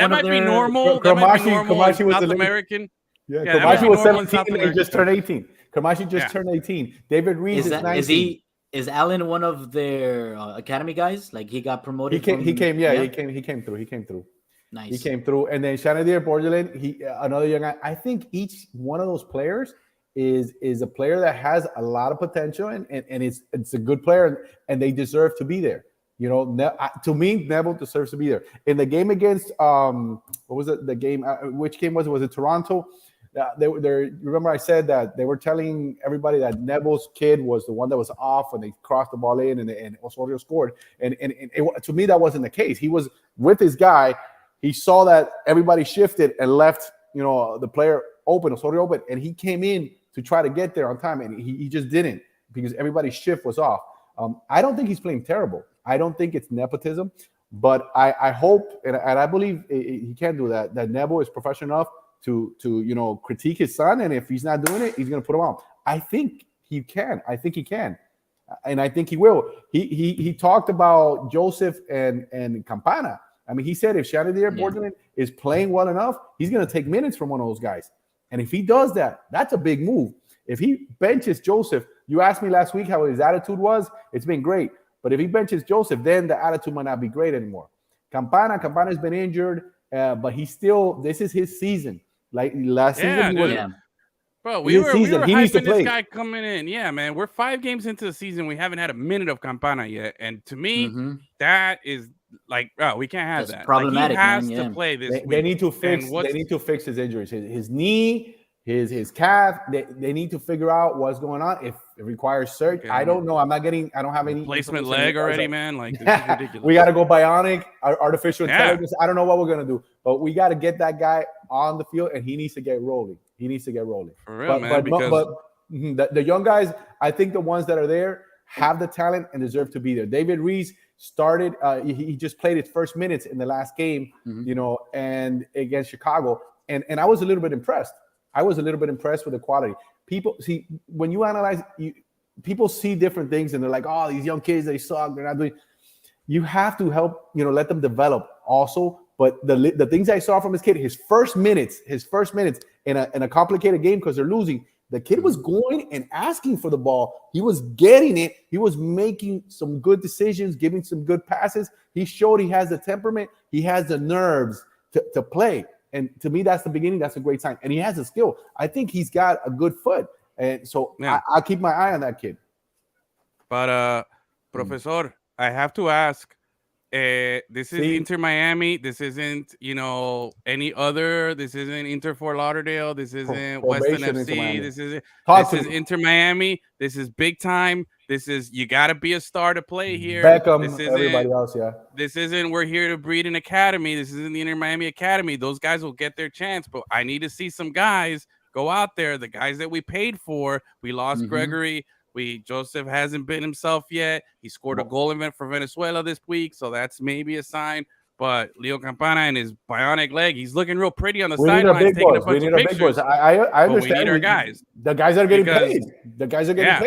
might be normal. That might be normal in South American. Yeah, Kamashi was 17 and just turned 18. Kamashi just turned 18. David Reed is 19. Is Allen one of their academy guys? Like he got promoted. He came through. Nice. He came through, and then Shanadier Bordelin, another young guy. I think each one of those players is a player that has a lot of potential, and it's a good player, and they deserve to be there. You know, to me, Neville deserves to be there. In the game against what was it? The game, which game was it? Was it Toronto? Remember I said that they were telling everybody that Neville's kid was the one that was off when they crossed the ball in, and Osorio scored. And to me, that wasn't the case. He was with his guy. He saw that everybody shifted and left, the player open, Osorio open, and he came in to try to get there on time, and he just didn't because everybody's shift was off. I don't think he's playing terrible. I don't think it's nepotism, but I hope and I believe he can do that. That Neville is professional enough to critique his son, and if he's not doing it, he's going to put him on. I think he can. I think he can, and I think he will. He talked about Joseph and Campana. I mean, he said if Shanadier Bordelin is playing well enough, he's going to take minutes from one of those guys. And if he does that, that's a big move. If he benches Joseph, you asked me last week how his attitude was. It's been great. But if he benches Joseph, then the attitude might not be great anymore. Campana's been injured, but this is his season. Like last season, he was. Bro, we were hyping this guy coming in. Yeah, man. We're 5 games into the season. We haven't had a minute of Campana yet. And to me, that is like, we can't have that. Problematic. Like, he has to play this week. They need to fix his injuries. His knee, his calf. They need to figure out what's going on. If it requires surgery, I don't know. I don't have any replacement leg already, man. Like, this is ridiculous. We got to go bionic, artificial intelligence. I don't know what we're gonna do, but we got to get that guy on the field, and he needs to get rolling. For real, man. But the young guys, I think the ones that are there have the talent and deserve to be there. David Reese started. He just played his first minutes in the last game, and against Chicago, and I was a little bit impressed. with the quality. People see when you analyze, people see different things, and they're like, "Oh, these young kids, they suck. They're not doing." You have to help, let them develop also. But the things I saw from his kid, his first minutes in a complicated game because they're losing, the kid was going and asking for the ball. He was getting it. He was making some good decisions, giving some good passes. He showed he has the temperament. He has the nerves to play. And to me, that's the beginning. That's a great sign. And he has a skill. I think he's got a good foot. And so I'll keep my eye on that kid. But, Professor, I have to ask, this is Inter Miami. This isn't, any other. This isn't Inter Fort Lauderdale. This isn't Western FC. This is Inter Miami. This is big time. This is, you got to be a star to play here. Beckham, everybody else, This isn't, we're here to breed an academy. This isn't the Inter Miami Academy. Those guys will get their chance, but I need to see some guys go out there. The guys that we paid for. We lost Gregory. Joseph hasn't been himself yet. He scored a goal event for Venezuela this week, so that's maybe a sign. But Leo Campana and his bionic leg, he's looking real pretty on the sidelines, taking a bunch of pictures. I understand. We need our guys. The guys are getting paid.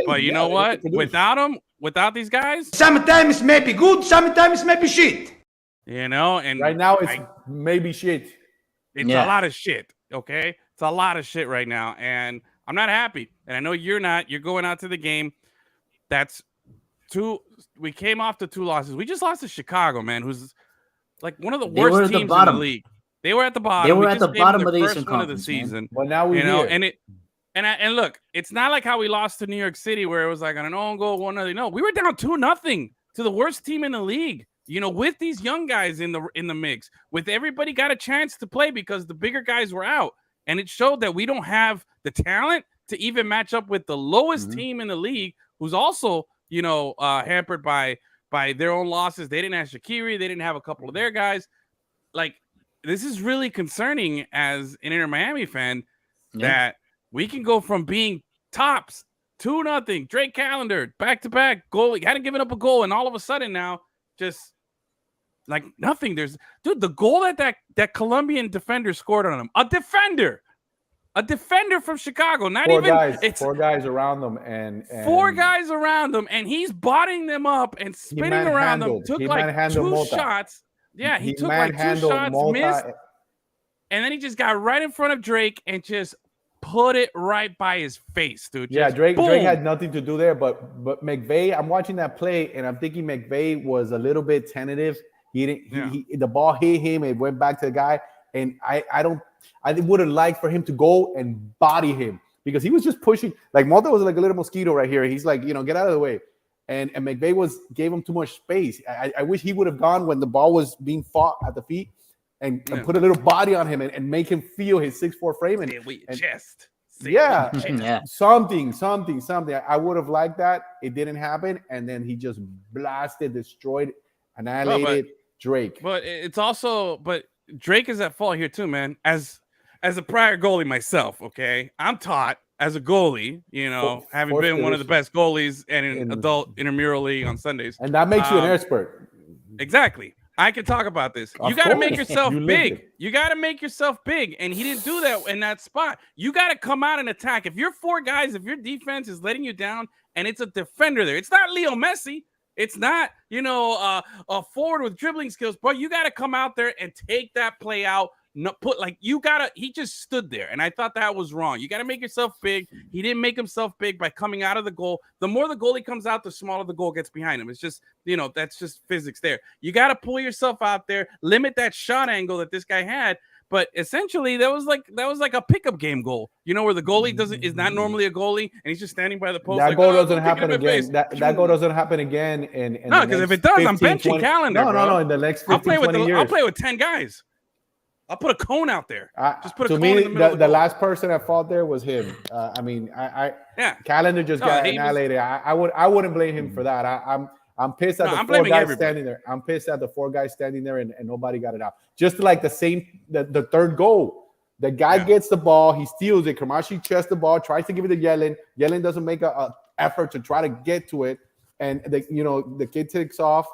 But you know what? Without these guys, sometimes maybe good, sometimes maybe shit. And right now it's maybe shit. It's a lot of shit. Okay, it's a lot of shit right now, and I'm not happy. And I know you're not. You're going out to the game. That's 2. We came off to 2 losses. We just lost to Chicago, man, who's like one of the worst teams in the league. They were at the bottom. They were at the bottom of the Eastern Conference of the season. But now we and look, it's not like how we lost to New York City where it was like on an own goal, 1-0. No, we were down 2-0 to the worst team in the league. With these young guys in the mix, with everybody got a chance to play because the bigger guys were out. And it showed that we don't have the talent to even match up with the lowest team in the league, who's also, hampered by their own losses. They didn't have Shaqiri. They didn't have a couple of their guys. Like, this is really concerning as an Inter Miami fan that we can go from being tops 2-0, Drake Callender, back-to-back goal. He hadn't given up a goal, and all of a sudden now, just like nothing. The goal that Colombian defender scored on him. A a defender from Chicago, not four even guys, it's 4 guys around them, and 4 guys around them, and he's bodying them up and spinning around them. Took like 2 shots. Yeah, he took like 2 shots, missed, and then he just got right in front of Drake and just put it right by his face, dude. Yeah, Just Drake boom. had nothing to do there, but McVay, I'm watching that play and I'm thinking McVay was a little bit tentative. He didn't. The ball hit him. It went back to the guy, and I would have liked for him to go and body him because he was just pushing. Like Mota was like a little mosquito right here. He's like, get out of the way. And McVay gave him too much space. I wish he would have gone when the ball was being fought at the feet and put a little body on him and make him feel his 6'4" frame and chest. Something. I would have liked that. It didn't happen, and then he just blasted, destroyed, annihilated Drake. But it's also, Drake is at fault here too, man. As a prior goalie myself, okay, I'm taught as a goalie, having been one of the best goalies and an adult intramural league on Sundays, and that makes you an expert. Exactly. I can talk about this. You got to make yourself big. You got to make yourself big. And he didn't do that in that spot. You got to come out and attack. If you're 4 guys, if your defense is letting you down and it's a defender there, it's not Leo Messi. It's not, a forward with dribbling skills, but you got to come out there and take that play out. He just stood there. And I thought that was wrong. You got to make yourself big. He didn't make himself big by coming out of the goal. The more the goalie comes out, the smaller the goal gets behind him. It's just, that's just physics there. You got to pull yourself out there, limit that shot angle that this guy had. But essentially, that was like a pickup game goal, where the goalie is not normally a goalie, and he's just standing by the post. That goal doesn't happen again. That goal doesn't happen again. No, because if it does, 15, I'm benching 20, Calendar. No. In the next 15, 20 years, I'll play with 10 guys. I'll put a cone out there. Just put a cone in the middle of the last person at fault there was him. Calendar just got annihilated. I wouldn't blame him for that. I'm pissed at the 4 guys standing there. I'm pissed at the 4 guys standing there and nobody got it out. Just like the third goal. The guy gets the ball, he steals it. Kamashi chests the ball, tries to give it to Yellen. Yellen doesn't make an effort to try to get to it. And the kid takes off,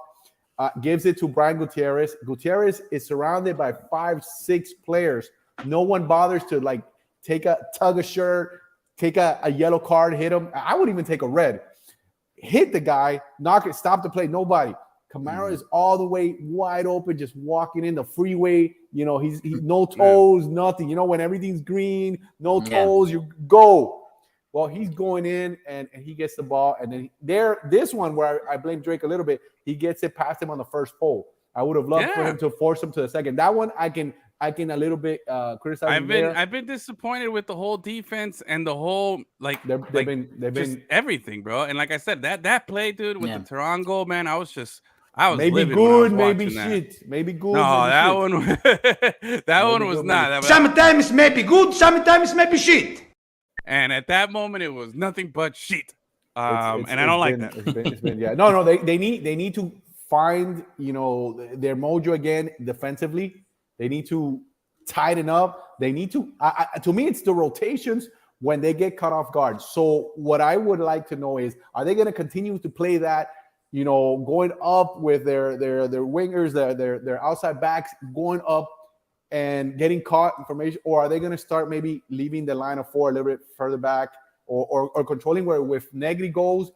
gives it to Brian Gutierrez. Gutierrez is surrounded by 5-6 players. No one bothers to tug a shirt, take a yellow card, hit him. I would even take a red. Hit the guy, knock it, stop the play. Nobody. Kamara is all the way wide open, just walking in the freeway. He's no toes, nothing. When everything's green, no toes, you go. Well, he's going in and he gets the ball. And then this one where I blame Drake a little bit, he gets it past him on the first pole. I would have loved for him to force him to the second. That one I can a little bit criticize. I've been disappointed with the whole defense and the whole they've been everything, bro. And like I said, that play, dude, with the Toronto, man, I was maybe good, maybe shit, maybe good. No, that one, that one was not. Sometimes maybe good, sometimes maybe shit. And at that moment, it was nothing but shit. And I don't like that. It's been No, they need to find their mojo again defensively. They need to tighten up. They need to. To me, it's the rotations when they get caught off guard. So what I would like to know is, are they going to continue to play that? Going up with their wingers, their outside backs, going up and getting caught in formation, or are they going to start maybe leaving the line of 4 a little bit further back, or controlling where with Negri goes,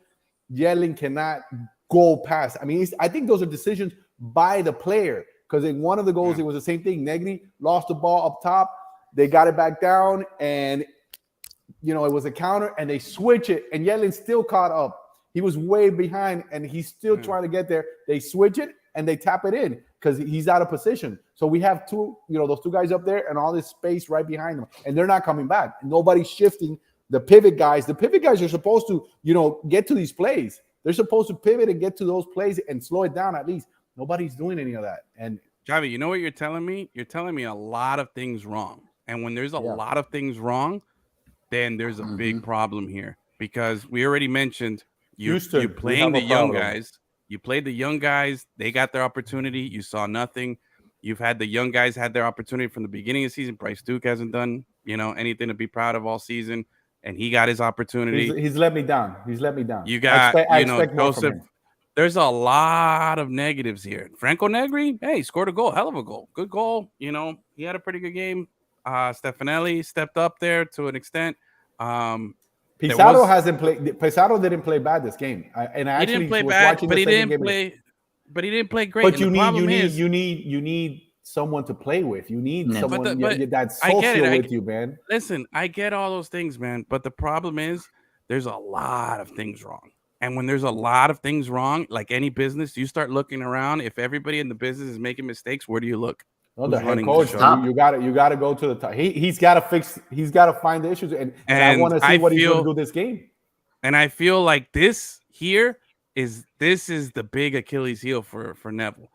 Yellen cannot go past. I think those are decisions by the player, because in one of the goals it was the same thing. Negri lost the ball up top, they got it back down, and it was a counter, and they switch it, and Yellen still caught up. He was way behind, and he's still trying to get there. They switch it, and they tap it in because he's out of position. So we have those 2 guys up there and all this space right behind them, and they're not coming back. Nobody's shifting. The pivot guys are supposed to, get to these plays. They're supposed to pivot and get to those plays and slow it down at least. Nobody's doing any of that. And Javi, you know what you're telling me? You're telling me a lot of things wrong. And when there's a lot of things wrong, then there's a big problem here, because we already mentioned you playing the young guys. You played the young guys. They got their opportunity. You saw nothing. You've had the young guys had their opportunity from the beginning of the season. Bryce Duke hasn't done, anything to be proud of all season, and he got his opportunity. He's let me down. You got, Joseph. There's a lot of negatives here. Franco Negri, hey, scored a goal, hell of a goal, good goal. He had a pretty good game. Stefanelli stepped up there to an extent. Pizarro hasn't played. Pizarro didn't play bad this game. I actually was watching the second game. But he didn't play great. But you need someone to play with. You need someone that's social with you, man. Listen, I get all those things, man. But the problem is there's a lot of things wrong. And when there's a lot of things wrong, like any business, you start looking around. If everybody in the business is making mistakes, where do you look? No, the head coach. You got to go to the top. He's got to fix. He's got to find the issues. And I want to see what he's going to do this game. And I feel like this is the big Achilles heel for Neville.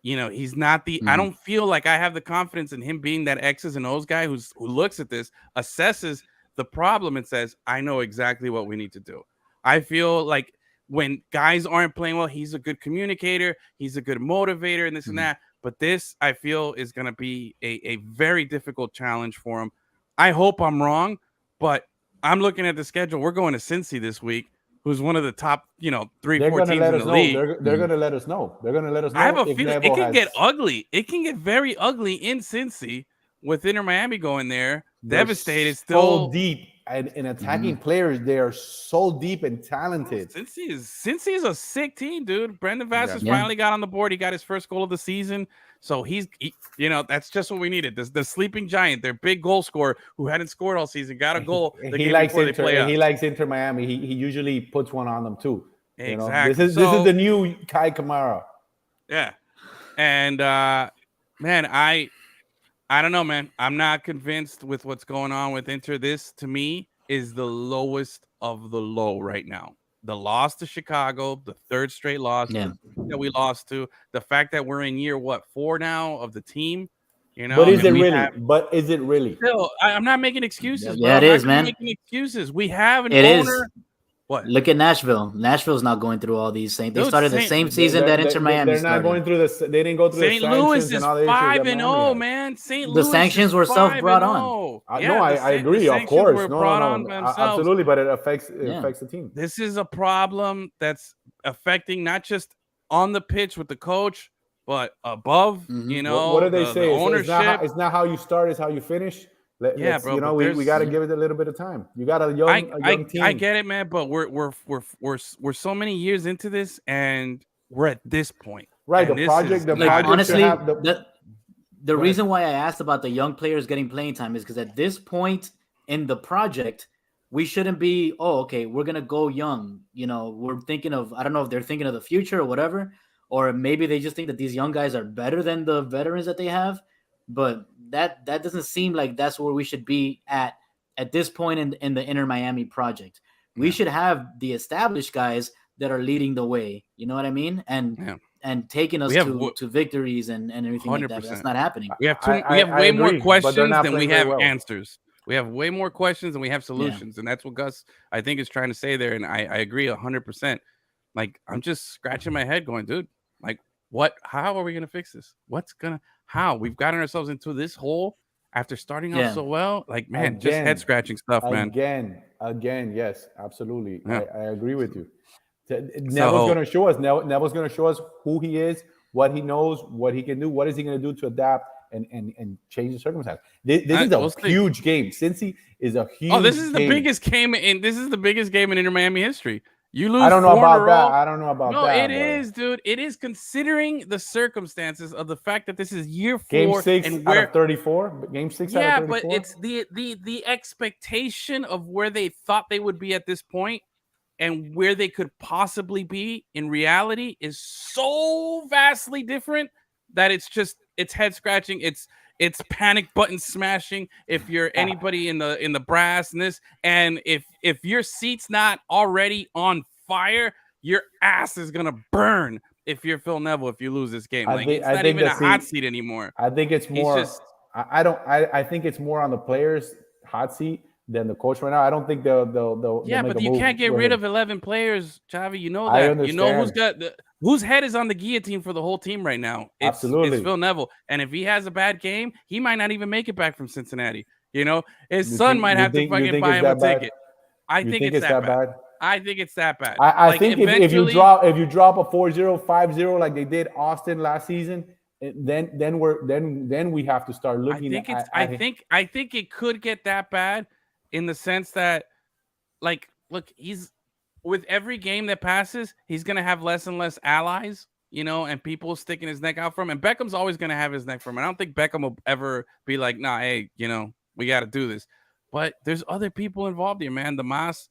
You know, he's not the. I don't feel like I have the confidence in him being that X's and O's guy who looks at this, assesses the problem, and says, "I know exactly what we need to do." I feel like when guys aren't playing well, he's a good communicator, he's a good motivator, and this and that. But this, I feel, is going to be a very difficult challenge for him. I hope I'm wrong, but I'm looking at the schedule. We're going to Cincy this week, who's one of the top, 3-4 teams in the league. They're going to let us know. They're going to let us know. I have a feeling it can get ugly. It can get very ugly in Cincy with Inter Miami going there. Devastated, still so deep and attacking players. They are so deep and talented. Cincy is a sick team, dude. Brendan Vasquez finally got on the board. He got his first goal of the season. So he's that's just what we needed. The sleeping giant, their big goal scorer who hadn't scored all season, got a goal. He likes Inter Miami. He usually puts one on them too. Exactly. This is the new Kai Kamara. Yeah. And man, I don't know, man. I'm not convinced with what's going on with Inter. This, to me, is the lowest of the low right now. The loss to Chicago, the third straight loss that we lost to, the fact that we're in year 4 now of the team. But is it really? Still, I'm not making excuses. Yeah, it is, man. Making excuses. We have an owner. What? Look at Nashville. Nashville's not going through all these things. They started the same season that Inter Miami started. They're not going through this. They didn't go through St. Louis is 5-0, man. St. Louis. The sanctions were self-brought on. I agree. Of course, no, absolutely. But it affects the team. This is a problem that's affecting not just on the pitch with the coach, but above. What do they say? Ownership. It's not how you start; it's how you finish. Bro. We got to give it a little bit of time. You got a young team. I get it, man, but we're so many years into this, and we're at this point. Right. The project. Honestly, the reason why I asked about the young players getting playing time is because at this point in the project, we shouldn't be. Oh, okay, we're gonna go young. We're thinking of. I don't know if they're thinking of the future or whatever, or maybe they just think that these young guys are better than the veterans that they have. But that doesn't seem like that's where we should be at this point in the Inter Miami project. We should have the established guys that are leading the way. You know what I mean? And taking us to victories and everything 100%. Like that. That's not happening. We have way more questions than we have answers. We have way more questions than we have solutions, and that's what Gus I think is trying to say there. And I agree 100%. Like I'm just scratching my head, going, dude, like what? How are we gonna fix this? How we've gotten ourselves into this hole after starting off so well? Like, man, just head scratching stuff, man. Again, yes, absolutely. Yeah. I agree with you. Neville's going to show us. Neville's going to show us who he is, what he knows, what he can do. What is he going to do to adapt and change the circumstances? This is a huge game. Cincy is a huge. Oh, this is the biggest game in Inter Miami history. You lose. I don't know about that. No, it is, dude. It is considering the circumstances of the fact that this is year 4. Game 6 out of 34. Game 6 out of 34. Yeah, but it's the expectation of where they thought they would be at this point and where they could possibly be in reality is so vastly different that it's head scratching. It's panic button smashing if you're anybody in the brass and this. And if your seat's not already on fire, your ass is gonna burn if you're Phil Neville if you lose this game. It's not even a hot seat anymore. I think it's more. I think it's more on the players' hot seat than the coach right now. I don't think they'll. Yeah, but you can't get rid of 11 players, Chavi. You know that. You know whose head is on the guillotine for the whole team right now. It's Phil Neville. And if he has a bad game, he might not even make it back from Cincinnati. His son might have to fucking buy him a ticket. I think it's that bad. I think it's that bad. I think if you drop a 4-0, 5-0 like they did Austin last season, then we have to start looking I think it could get that bad in the sense that, like, look, he's with every game that passes, he's gonna have less and less allies, and people sticking his neck out for him. And Beckham's always gonna have his neck for him. I don't think Beckham will ever be like, nah, hey, we got to do this. But there's other people involved here, man. The Mas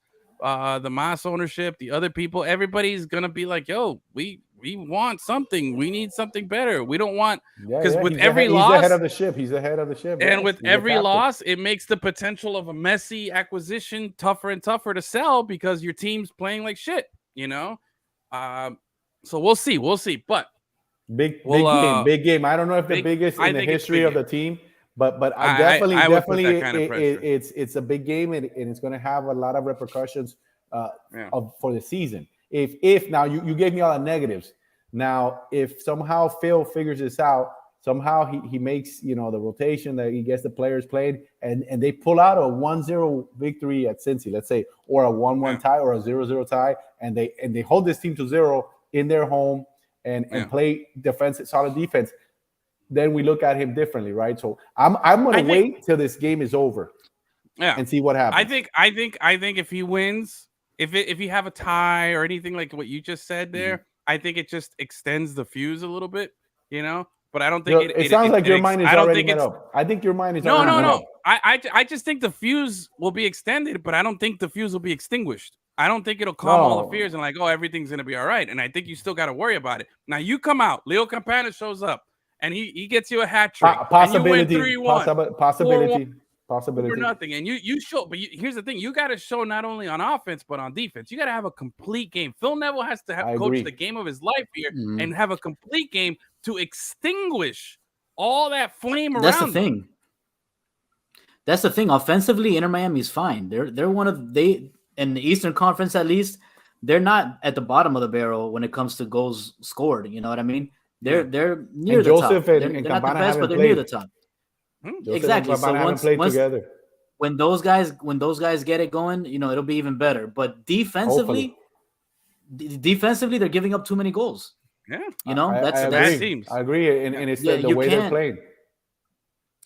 ownership, the other people, everybody's gonna be like, yo, we want something. We need something better. We don't want, because with every loss, he's the head of the ship. He's the head of the ship. And with every loss, it makes the potential of a Messi acquisition tougher and tougher to sell because your team's playing like shit. So we'll see. But big game. I don't know if the biggest in the history of the team. But I definitely it's a big game, and it's going to have a lot of repercussions for the season. If now you gave me all the negatives. Now, if somehow Phil figures this out, somehow he makes the rotation, that he gets the players played, and they pull out a 1-0 victory at Cincy, let's say, or a 1-1 tie or a 0-0 tie, and they hold this team to 0 in their home and play solid defense. Then we look at him differently, right? So I'm going to wait till this game is over, and see what happens. I think if he wins, if you have a tie or anything like what you just said there, I think it just extends the fuse a little bit, But I don't think it sounds like your mind is already made up. I think your mind is already made up. I just think the fuse will be extended, but I don't think the fuse will be extinguished. I don't think it'll calm all the fears and like, oh, everything's going to be all right. And I think you still got to worry about it. Now you come out, Leo Campana shows up, and he gets you a hat trick. Possibility. And you win 3-1. Possibility. For nothing. And you show, but here's the thing: you got to show not only on offense but on defense. You got to have a complete game. Phil Neville has to coach the game of his life here and have a complete game to extinguish all that flame around. That's the thing. That's the thing. Offensively, Inter Miami is fine. They're one of in the Eastern Conference at least. They're not at the bottom of the barrel when it comes to goals scored. You know what I mean? They're near the top. They're not the best, but they're near the top. Exactly. So when those guys get it going, it'll be even better. But defensively, they're giving up too many goals. Yeah, that's bad teams. I agree, and it's the way they're playing.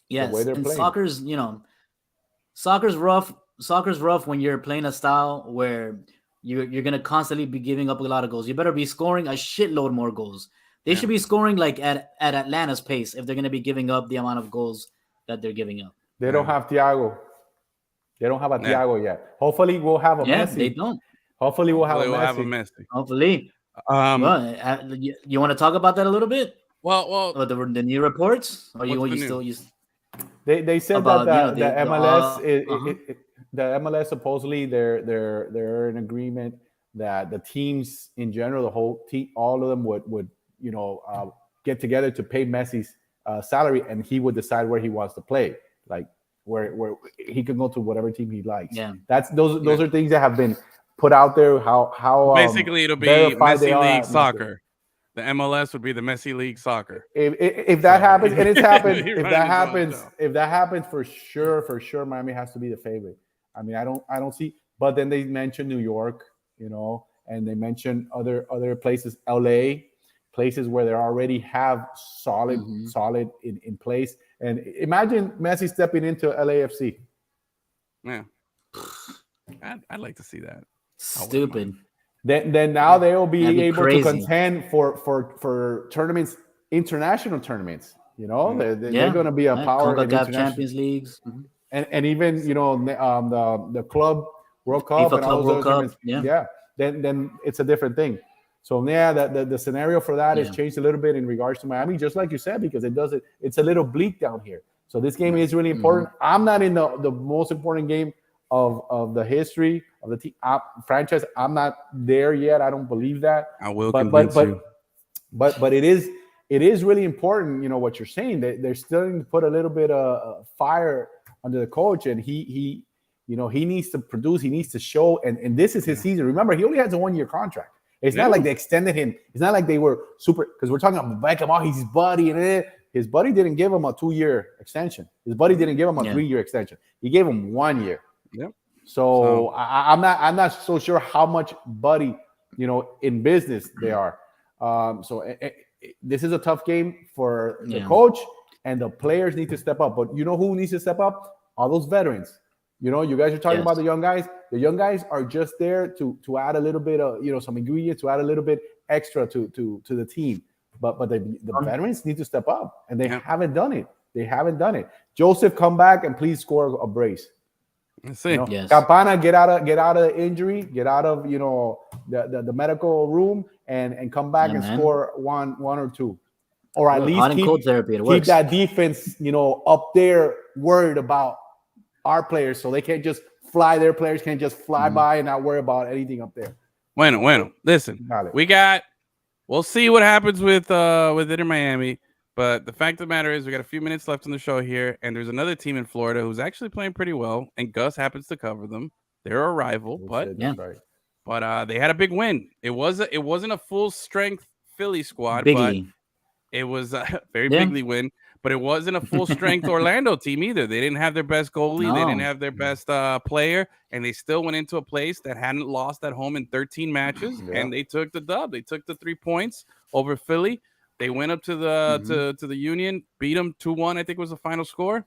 Yes, and soccer's rough. Soccer's rough when you're playing a style where you're gonna constantly be giving up a lot of goals. You better be scoring a shitload more goals. They should be scoring like at Atlanta's pace if they're gonna be giving up the amount of goals that they're giving up. They don't have Thiago. They don't have a Thiago yet. Hopefully, we'll have a Messi. They don't. Hopefully, we'll have a Messi. Hopefully. You want to talk about that a little bit? Well, the new reports, or They said about, that the MLS the MLS supposedly they're in agreement that the teams in general, the whole team, all of them would get together to pay Messi's salary, and he would decide where he wants to play, like where he can go to whatever team he likes. Yeah, those are things that have been put out there. How basically it'll be Messi League Soccer. The MLS would be the Messi League Soccer. If that happens, and it's happened, if that happens for sure, Miami has to be the favorite. I mean, I don't see. But then they mentioned New York, and they mentioned other places, LA, places where they already have solid in place. And imagine Messi stepping into LAFC. Yeah, I'd like to see that. Stupid. Then now they will be able to contend for tournaments, international tournaments. They're going to be a power in Champions Leagues, and even the Club World Cup and all those tournaments. Yeah. Then it's a different thing. So the scenario for that has changed a little bit in regards to Miami, just like you said, because it's a little bleak down here. So this game is really important. I'm not in the most important game of the history of the team franchise. I'm not there yet. I don't believe that. I will convince you. But it is really important. What you're saying, that they're still going to put a little bit of fire under the coach, and he needs to produce. He needs to show, and this is his season. Remember, he only has a 1-year contract. It's not like they extended him. It's not like they were super, because we're talking about Beckham. Oh, he's his buddy, and his buddy didn't give him a 2-year extension. His buddy didn't give him a 3-year extension. He gave him 1 year. Yep. So I'm not so sure how much buddy in business they are. So this is a tough game for the Yeah. coach, and the players need to step up. But you know who needs to step up? All those veterans. You know, you guys are talking Yes. about the young guys. The young guys are just there to add a little bit of, you know, some ingredients, to add a little bit extra to the team. But the veterans need to step up, and they haven't done it. They haven't done it. Joseph, come back and please score a brace. Let's see. You know, Yes. Campana, get out of injury, get out of, you know, the medical room, and come back and score one or two, or at Look, least hot and cold therapy. It keep works. that defense, you know, up there, worried about our players, so they can't just fly. Their players can't just fly by and not worry about anything up there. Bueno. Listen, we'll see what happens with Inter Miami. But the fact of the matter is, we got a few minutes left on the show here, and there's another team in Florida who's actually playing pretty well, and Gus happens to cover them. They're a rival, but they had a big win. It wasn't a full strength Philly squad, but it was a very bigly win. But it wasn't a full strength Orlando team either. They didn't have their best goalie, they didn't have their best player, and they still went into a place that hadn't lost at home in 13 matches, and they took the dub. They took the 3 points over Philly. They went up to the to the Union, beat them 2-1. I think was the final score.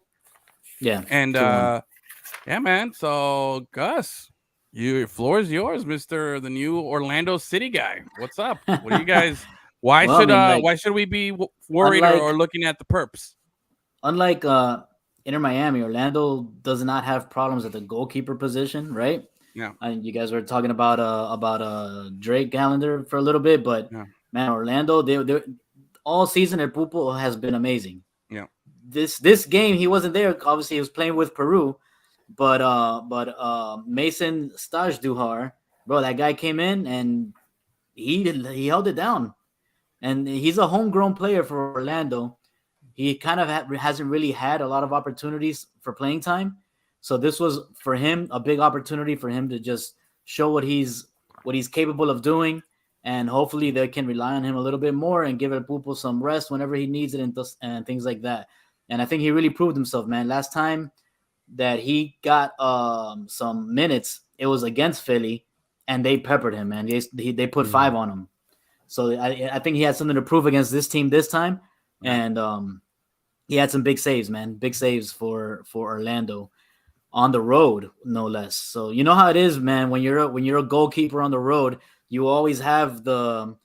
Yeah, and yeah, man. So Gus, your floor is yours, Mister the new Orlando City guy. What's up? What do you guys? Why should we be worried or looking at the perps? Unlike Inter Miami, Orlando does not have problems at the goalkeeper position, right? Yeah. And you guys were talking about Drake Gallagher for a little bit, but man, Orlando, they all season El Pulpo has been amazing. Yeah. This game he wasn't there. Obviously, he was playing with Peru, but Mason Stajduhar, bro, that guy came in and he held it down, and he's a homegrown player for Orlando. He kind of hasn't really had a lot of opportunities for playing time, so this was for him a big opportunity for him to just show what he's capable of doing. And hopefully they can rely on him a little bit more and give El Pulpo some rest whenever he needs it and things like that. And I think he really proved himself, man. Last time that he got some minutes, it was against Philly, and they peppered him, man. They put 5 on him. So I think he had something to prove against this team this time. And he had some big saves, man. Big saves for Orlando on the road, no less. So you know how it is, man. When you're a goalkeeper on the road, you always have the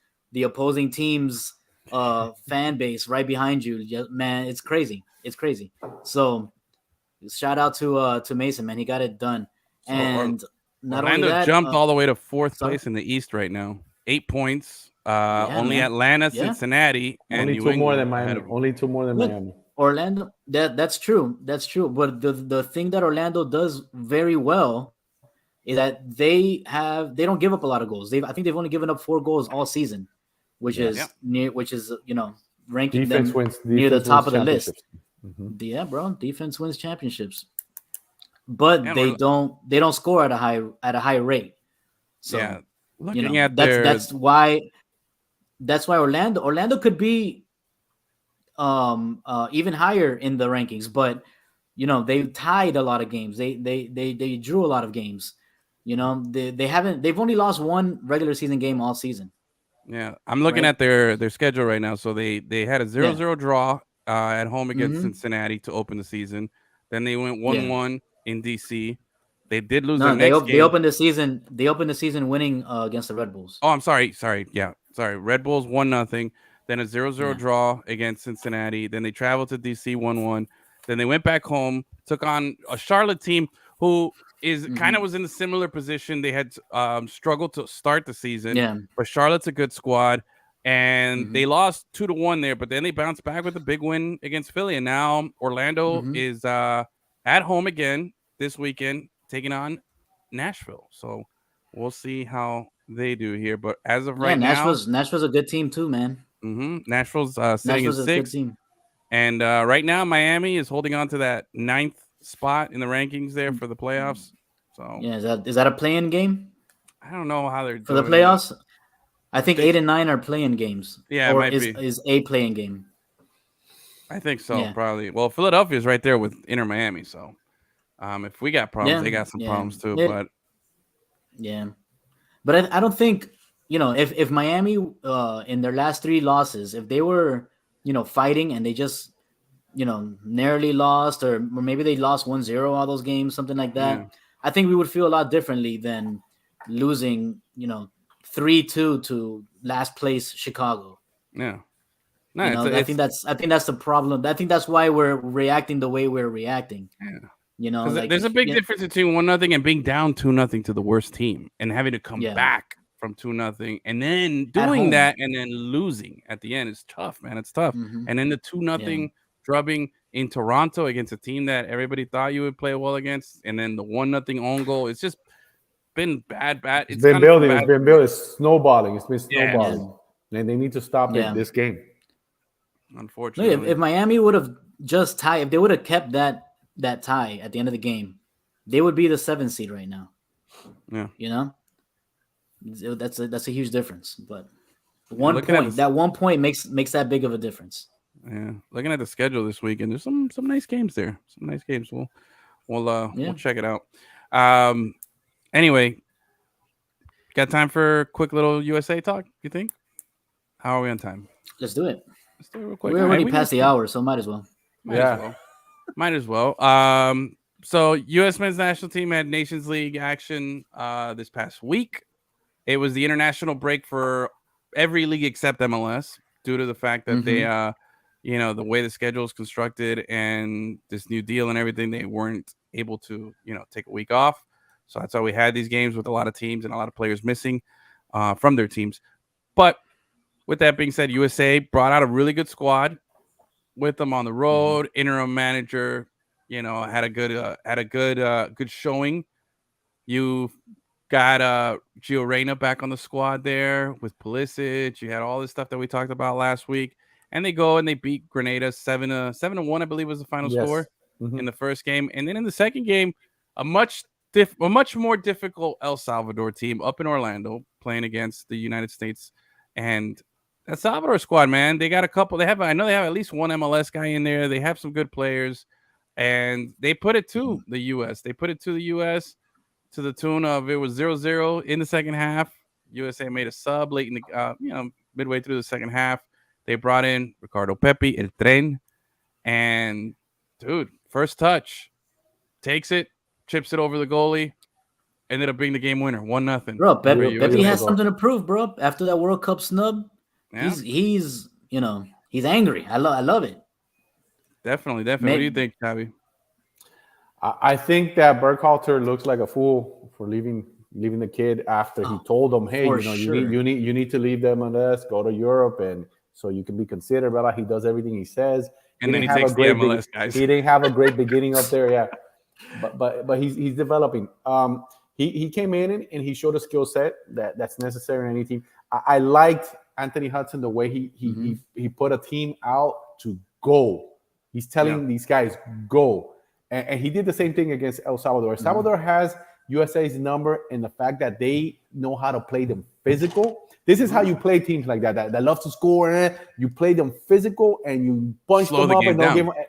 opposing team's fan base right behind you. Man, it's crazy. It's crazy. So shout out to Mason, man. He got it done. And not Orlando only that, jumped all the way to 4th place in the East right now. 8 points. Only man. Atlanta, Cincinnati, and only New 2 England more than Miami. Only 2 more than Miami. Orlando. That's true. That's true. But the thing that Orlando does very well is that they don't give up a lot of goals. I think they've only given up 4 goals all season, which is ranking defense them near the top of the list. Mm-hmm. Yeah, bro. Defense wins championships, but they don't score at a high rate. So looking at that's why Orlando could be even higher in the rankings, but they tied a lot of games. They drew a lot of games. They've only lost 1 regular season game all season. Yeah, I'm looking at their schedule right now. So they had a 0-0 draw at home against Cincinnati to open the season. Then they went 1-1 in DC. They did lose their next game. They opened the season winning against the Red Bulls. Oh, I'm sorry. Yeah, sorry. Red Bulls 1-0. Then a 0-0 draw against Cincinnati. Then they traveled to DC 1-1. Then they went back home, took on a Charlotte team who is kind of was in a similar position. They had struggled to start the season, but Charlotte's a good squad, and they lost 2-1 there. But then they bounced back with a big win against Philly, and now Orlando is at home again this weekend, taking on Nashville. So we'll see how they do here. But as of right now, Nashville's a good team too, man. Nashville's sitting in 6th, and right now Miami is holding on to that 9th spot in the rankings there for the playoffs. So is that a play-in game? I don't know how they're for the playoffs. I think 8 and 9 are play-in games. Yeah, or it might be. Is a play-in game. I think so, probably. Well, Philadelphia's right there with Inter Miami, so if we got problems, they got some problems too. But I don't think if Miami in their last 3 losses, if they were, fighting and they just, narrowly lost, or maybe they lost 1-0 all those games, something like that, Yeah. I think we would feel a lot differently than losing, 3-2 to last place Chicago. Yeah. No, I think that's the problem. I think that's why we're reacting the way we're reacting. Yeah. There's a big difference between 1-0 and being down 2-0 to the worst team and having to come back from 2-0 and then doing that and then losing at the end is tough, man. It's tough. Mm-hmm. And then the 2-0 drubbing in Toronto against a team that everybody thought you would play well against, and then the 1-0 own goal. It's just been bad. It's been building. It's snowballing. It's been snowballing. And they need to stop this game. Unfortunately, if Miami would have just tied, if they would have kept that tie at the end of the game, they would be the 7th seed right now. Yeah, that's a huge difference. But 1 point, that 1 point makes that big of a difference. Yeah, looking at the schedule this weekend, there's some nice games there. Some nice games. We'll check it out. Anyway, got time for a quick little USA talk? You think? How are we on time? Let's do it. Let's do it real quick. We're already past the hour, so might as well. Might as well. So U.S. men's national team had Nations League action this past week. It was the international break for every league except MLS due to the fact that they, the way the schedule is constructed and this new deal and everything, they weren't able to, take a week off. So that's why we had these games with a lot of teams and a lot of players missing from their teams. But with that being said, USA brought out a really good squad with them on the road. Interim manager, had a good showing. You got Gio Reyna back on the squad there with Pulisic. You had all this stuff that we talked about last week, and they go and they beat Grenada 7-1, I believe was the final score in the first game, and then in the second game, a much more difficult El Salvador team up in Orlando playing against the United States. And that Salvador squad, man, they got a couple. I know they have at least one MLS guy in there. They have some good players, and they put it to the U.S. They put it to the U.S. to the tune of it was 0-0 in the second half. USA made a sub late in the midway through the second half. They brought in Ricardo Pepi, El Tren, and dude, first touch, takes it, chips it over the goalie, ended up being the game winner, 1-0. Bro, Pepi has something to prove, bro. After that World Cup snub, he's angry. I love it. Definitely. What do you think, Javi? I think that Burkhalter looks like a fool for leaving the kid after he told him, hey, you need to leave them on us, go to Europe, and so you can be considered. Blah, blah. He does everything he says. And then he takes the MLS guys. He didn't have a great beginning up there, but he's developing. He came in and he showed a skill set that's necessary in any team. I liked Anthony Hudson the way he put a team out to go. He's telling these guys go, and he did the same thing against El Salvador. El Salvador has USA's number in the fact that they know how to play them physical. This is how you play teams like that love to score. You play them physical and you punch them up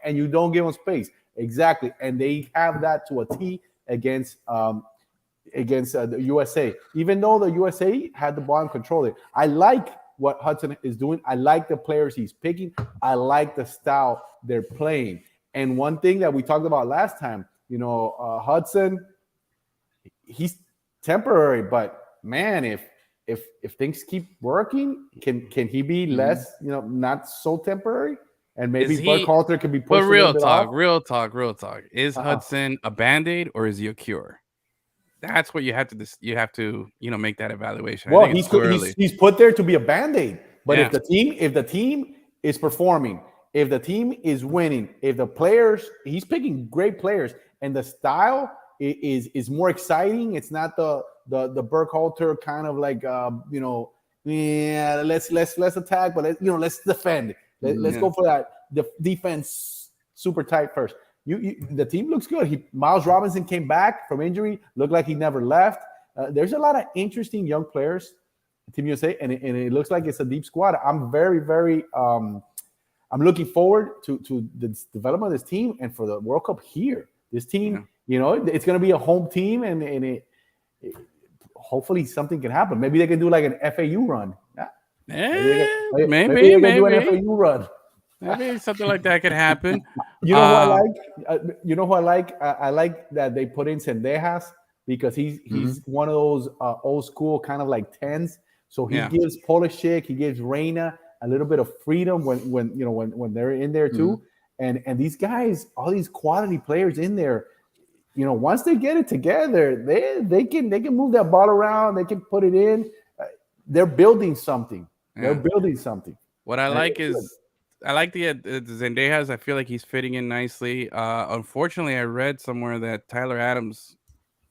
and you don't give them space. Exactly, and they have that to a T against the USA. Even though the USA had the ball and control it, I like what Hudson is doing. I like the players he's picking. I like the style they're playing. And one thing that we talked about last time, Hudson, he's temporary, but man, if things keep working, can he be less, not so temporary? And maybe Burkhalter could be pushed. But real talk. Is Hudson a Band-Aid or is he a cure? That's what you have to make that evaluation. Well, he's put there to be a Band-Aid. But if the team is performing, if the team is winning, if the players, he's picking great players, and the style is more exciting. It's not the Burkhalter kind of like let's attack, but let's defend. Let's go for that. The defense super tight first. The team looks good. Miles Robinson came back from injury, looked like he never left. There's a lot of interesting young players, Team USA, and it looks like it's a deep squad. I'm very, very I'm looking forward to the development of this team and for the World Cup here. This team, it's going to be a home team, and hopefully something can happen. Maybe they can do like an FAU run. Maybe. Maybe they can do an FAU run. Maybe something like that could happen. You know who I like? You know who I like? I like that they put in Cendejas because he's one of those old school kind of like 10s. So he gives Polishek, he gives Reina a little bit of freedom when they're in there too. And these guys, all these quality players in there, once they get it together, they can move that ball around. They can put it in. They're building something. They're building something. What I like is I like the Zendejas. I feel like he's fitting in nicely. Unfortunately, I read somewhere that Tyler Adams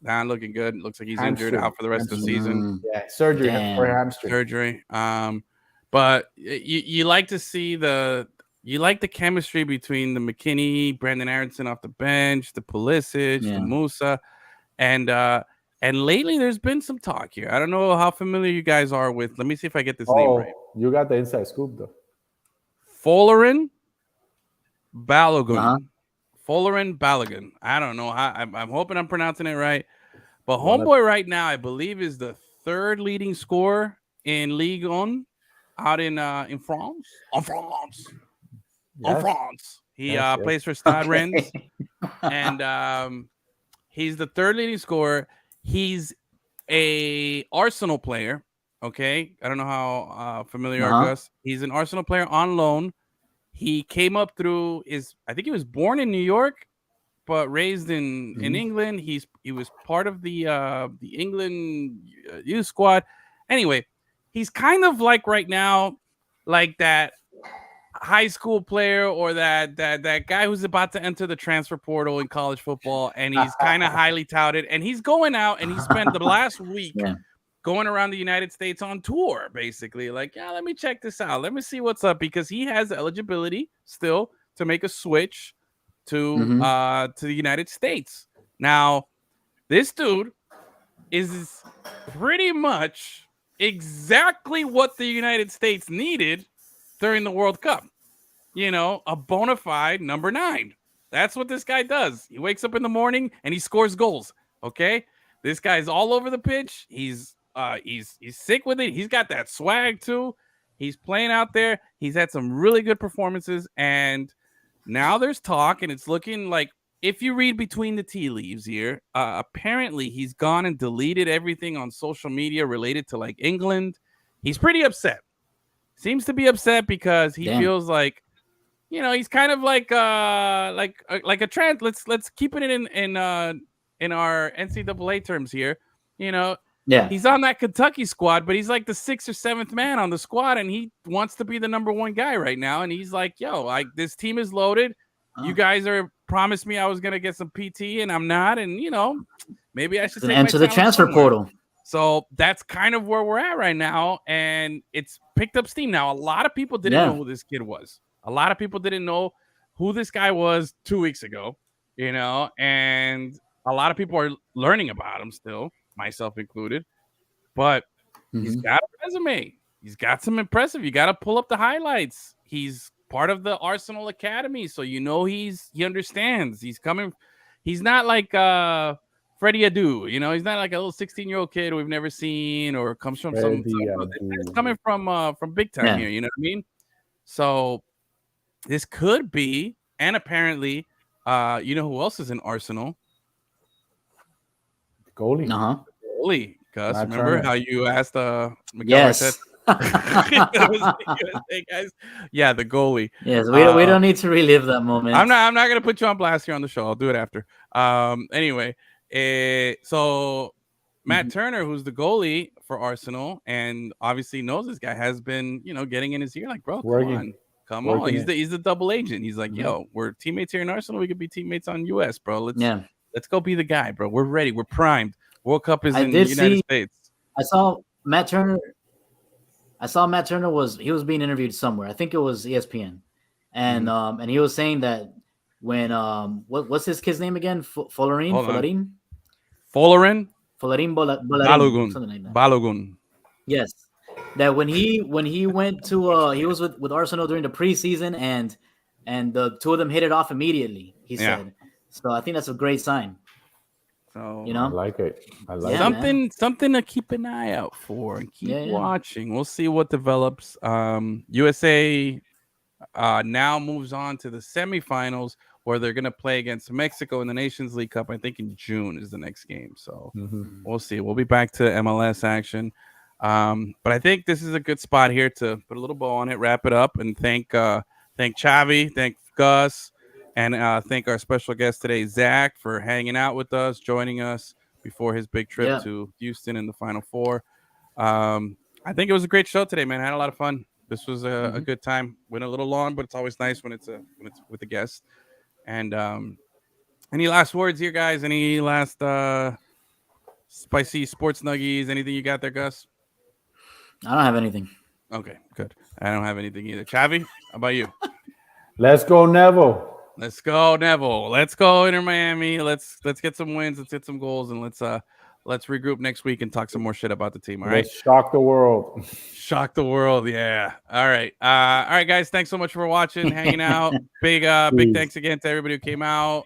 not looking good. Looks like he's injured, out for the rest of the season. Yeah, surgery for hamstring. Surgery. But you like to see the chemistry between the McKinney, Brandon Aronson off the bench, the Pulisic, the Musa, and lately there's been some talk here. I don't know how familiar you guys are with. Let me see if I get this name right. You got the inside scoop though. Folarin Balogun. Folarin Balogun. I don't know. I'm hoping I'm pronouncing it right. But homeboy right now, I believe, is the third leading scorer in Ligue 1 out in France. En France. En France. He plays for Stade Rennes. And he's the third leading scorer. He's a Arsenal player. Okay. I don't know how familiar you are, Gus. He's an Arsenal player on loan. He came up through I think he was born in New York, but raised in England. He was part of the England youth squad. Anyway, he's kind of like right now, like that high school player or that guy who's about to enter the transfer portal in college football, and he's kind of highly touted. And he's going out, and he spent the last week going around the United States on tour, basically. Like, let me check this out. Let me see what's up, because he has eligibility still to make a switch to the United States. Now, this dude is pretty much exactly what the United States needed during the World Cup. A bona fide number 9. That's what this guy does. He wakes up in the morning and he scores goals. Okay, this guy's all over the pitch. He's sick with it. He's got that swag too. He's playing out there. He's had some really good performances, and now there's talk, and it's looking like, if you read between the tea leaves here, apparently he's gone and deleted everything on social media related to like England. He's pretty upset. Seems to be upset because he feels like, he's kind of like a trend. Let's keep it in our NCAA terms here. He's on that Kentucky squad, but he's like the 6th or 7th man on the squad, and he wants to be the number 1 guy right now. And he's like, this team is loaded. You guys promised me I was gonna get some PT, and I'm not. And maybe I should enter the transfer portal. So that's kind of where we're at right now, and it's picked up steam. Now, a lot of people didn't know who this kid was. A lot of people didn't know who this guy was 2 weeks ago, and a lot of people are learning about him still, myself included. But he's got a resume. He's got some impressive. You got to pull up the highlights. He's part of the Arsenal Academy, so he understands. He's coming. He's not like Freddie Adu, he's not like a little 16-year-old kid we've never seen, or comes from it's coming from big time here. You know what I mean? So this could be, and apparently, who else is in Arsenal? Goalie. Goalie. Gus, Matt remember Turner. how you asked Miguel Yes. USA guys? Yeah, the goalie. Yes, we don't need to relive that moment. I'm not gonna put you on blast here on the show. I'll do it after. Anyway, so Matt Turner, who's the goalie for Arsenal, and obviously knows this guy, has been getting in his ear, like, bro, come on. He's the double agent. He's like, we're teammates here in Arsenal. We could be teammates on US, bro. Let's go be the guy, bro. We're ready. We're primed. World Cup is in the United States. I saw Matt Turner was being interviewed somewhere. I think it was ESPN, and and he was saying that when what's his kid's name again? Folarin Balogun. Something like that. Balogun. Yes, that when he went to he was with Arsenal during the preseason, and the two of them hit it off immediately. He said, so I think that's a great sign. So You I know, like it. I like Yeah, it. something to keep an eye out for and keep Yeah, yeah. watching. We'll see what develops. USA now moves on to the semifinals where they're going to play against Mexico in the Nations League Cup. I think in June is the next game. So we'll see. We'll be back to MLS action. But I think this is a good spot here to put a little bow on it, wrap it up, and thank Chavi, thank Gus, and thank our special guest today, Zach, for hanging out with us, joining us before his big trip to Houston in the Final Four. I think it was a great show today, man. I had a lot of fun. This was a good time. Went a little long, but it's always nice when it's with a guest. And any last words here, guys? Any last spicy sports nuggies? Anything you got there, Gus? I don't have anything. Okay, good. I don't have anything either. Chavi, how about you? Let's go, Neville. Let's go, Neville. Let's go, Inter Miami. Let's get some wins. Let's hit some goals, and let's regroup next week and talk some more shit about the team. All right. Let's shock the world. Shock the world. Yeah. All right. All right, guys. Thanks so much for watching, hanging out. Big thanks again to everybody who came out.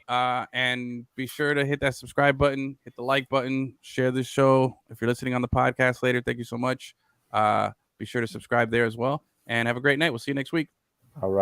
And be sure to hit that subscribe button, hit the like button, share this show. If you're listening on the podcast later, thank you so much. Be sure to subscribe there as well. And have a great night. We'll see you next week. All right.